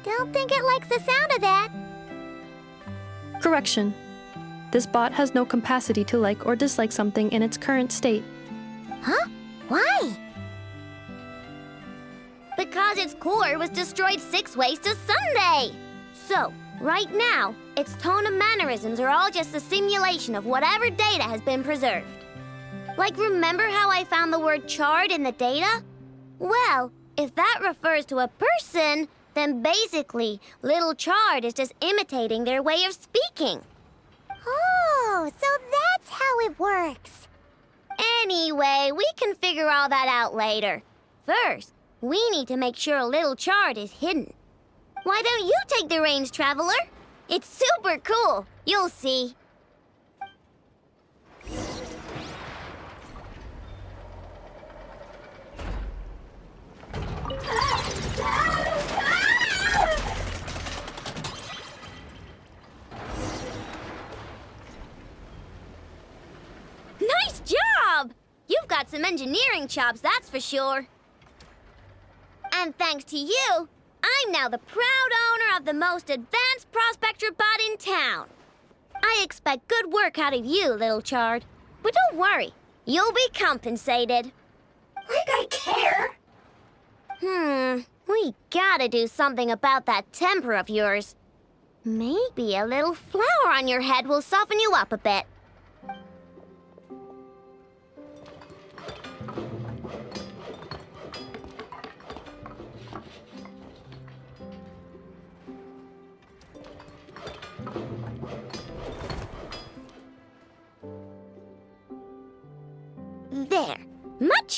Don't think it likes the sound of that. Correction. This bot has no capacity to like or dislike something in its current state. Huh? Why? Because its core was destroyed 6 ways to Sunday. So, right now, its tone and mannerisms are all just a simulation of whatever data has been preserved. Like, remember how I found the word chard in the data? Well, if that refers to a person, then basically, Little Chard is just imitating their way of speaking. Oh, so that's how it works. Anyway, we can figure all that out later. First, we need to make sure Little Chard is hidden. Why don't you take the reins, Traveler? It's super cool. You'll see. Nice job! You've got some engineering chops, that's for sure. And thanks to you, I'm now the proud owner of the most advanced prospector bot in town. I expect good work out of you, Little Chard. But don't worry, you'll be compensated. Like I care? We gotta do something about that temper of yours. Maybe a little flour on your head will soften you up a bit.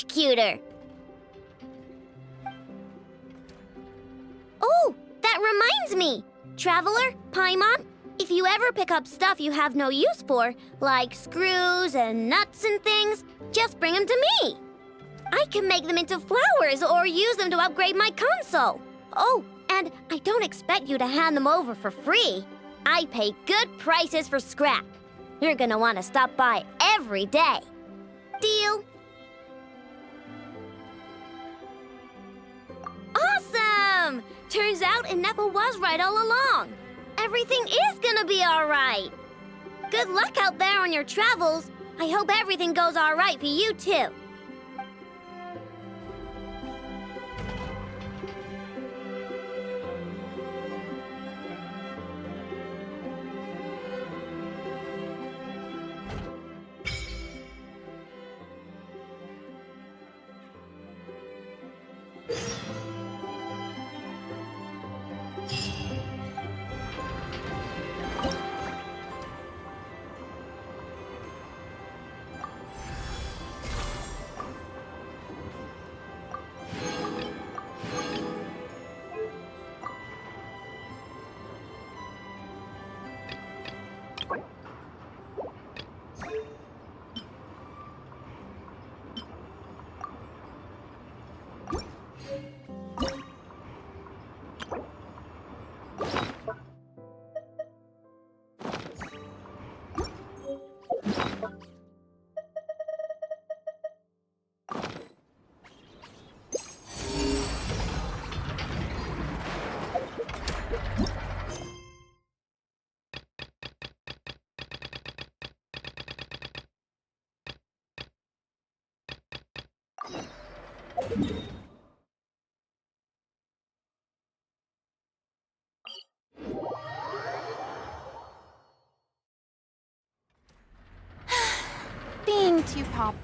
much cuter. Oh, that reminds me! Traveler, Paimon, if you ever pick up stuff you have no use for, like screws and nuts and things, just bring them to me. I can make them into flowers or use them to upgrade my console. Oh, and I don't expect you to hand them over for free. I pay good prices for scrap. You're gonna want to stop by every day. Deal? Awesome! Turns out Ineffa was right all along. Everything is gonna be all right. Good luck out there on your travels. I hope everything goes all right for you too. Being too pop.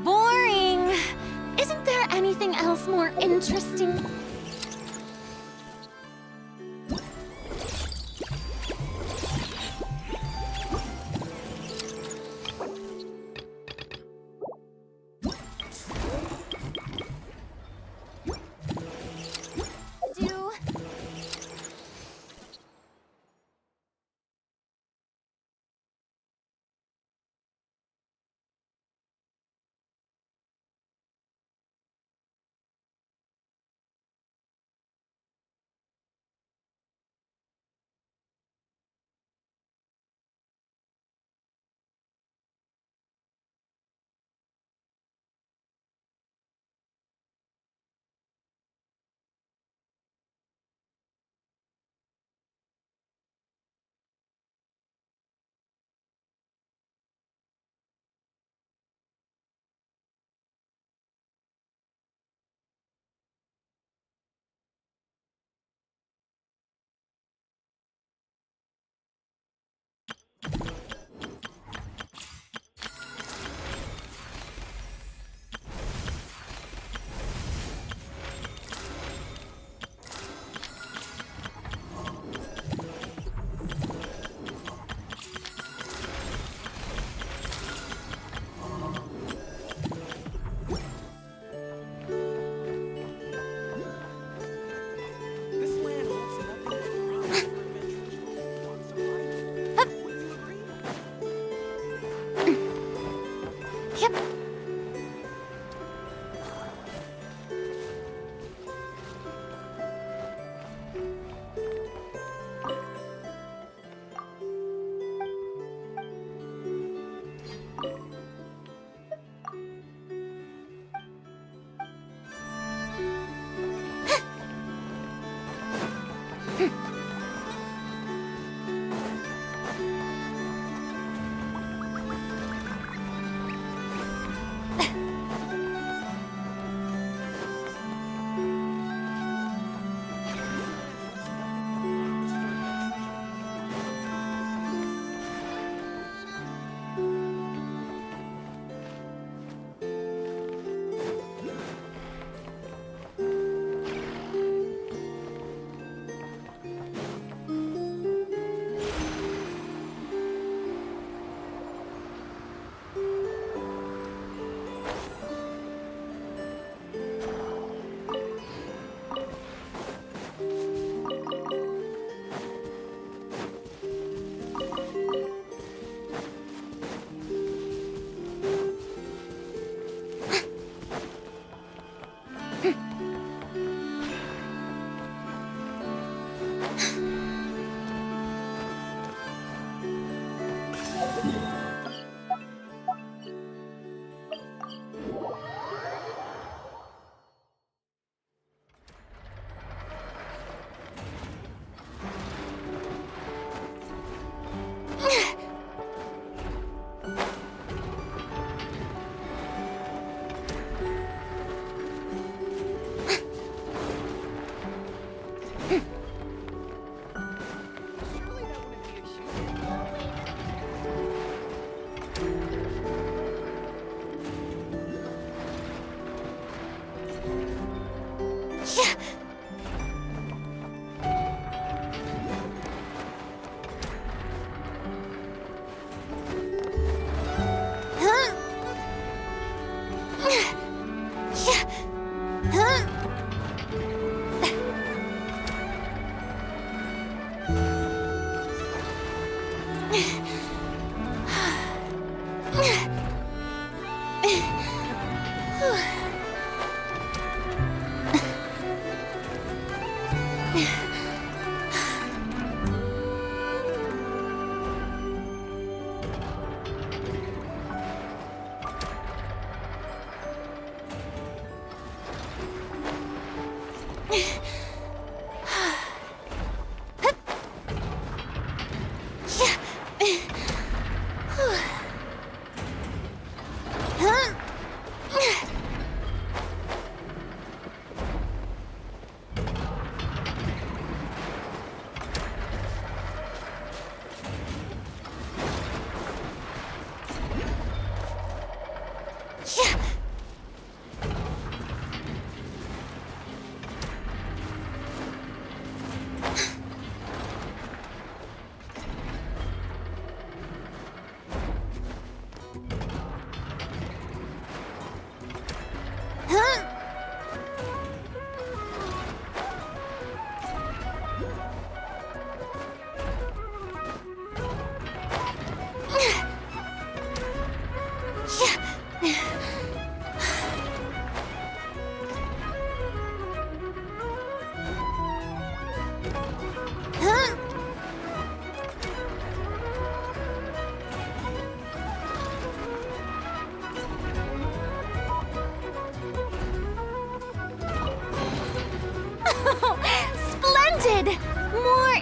Boring! Isn't there anything else more interesting?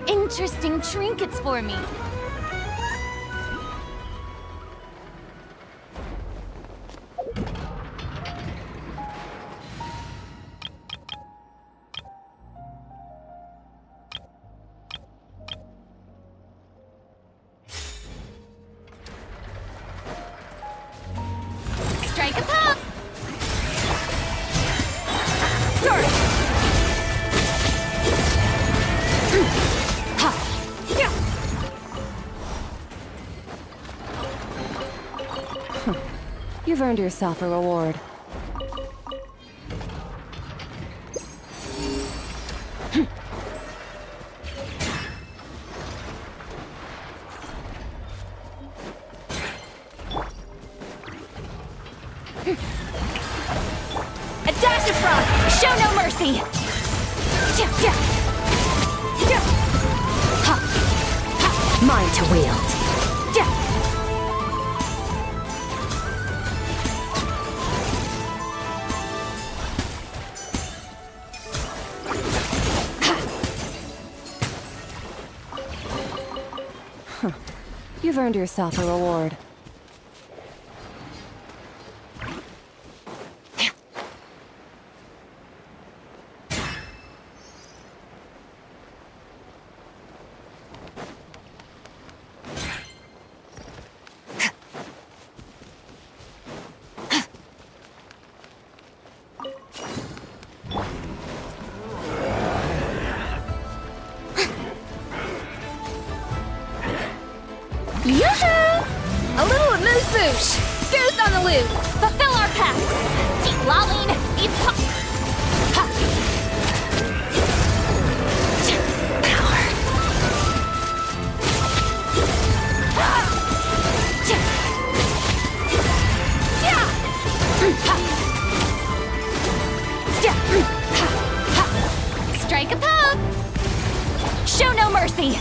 interesting trinkets for me. Strike a pop! Sword! Ha! Yeah! You've earned yourself a reward. A dash of frost! Show no mercy! Yeah, yeah. Yeah. Ha. Ha. Mine to wield. Yeah. You've earned yourself a reward. Yoo-hoo! A little amuse-bouche! Goose on the loose! Fulfill our pact! Keep lolling! These Ha! Power! Ha! Yeah! Ha! Yeah! Ha! Ha! Strike a pop! Show no mercy!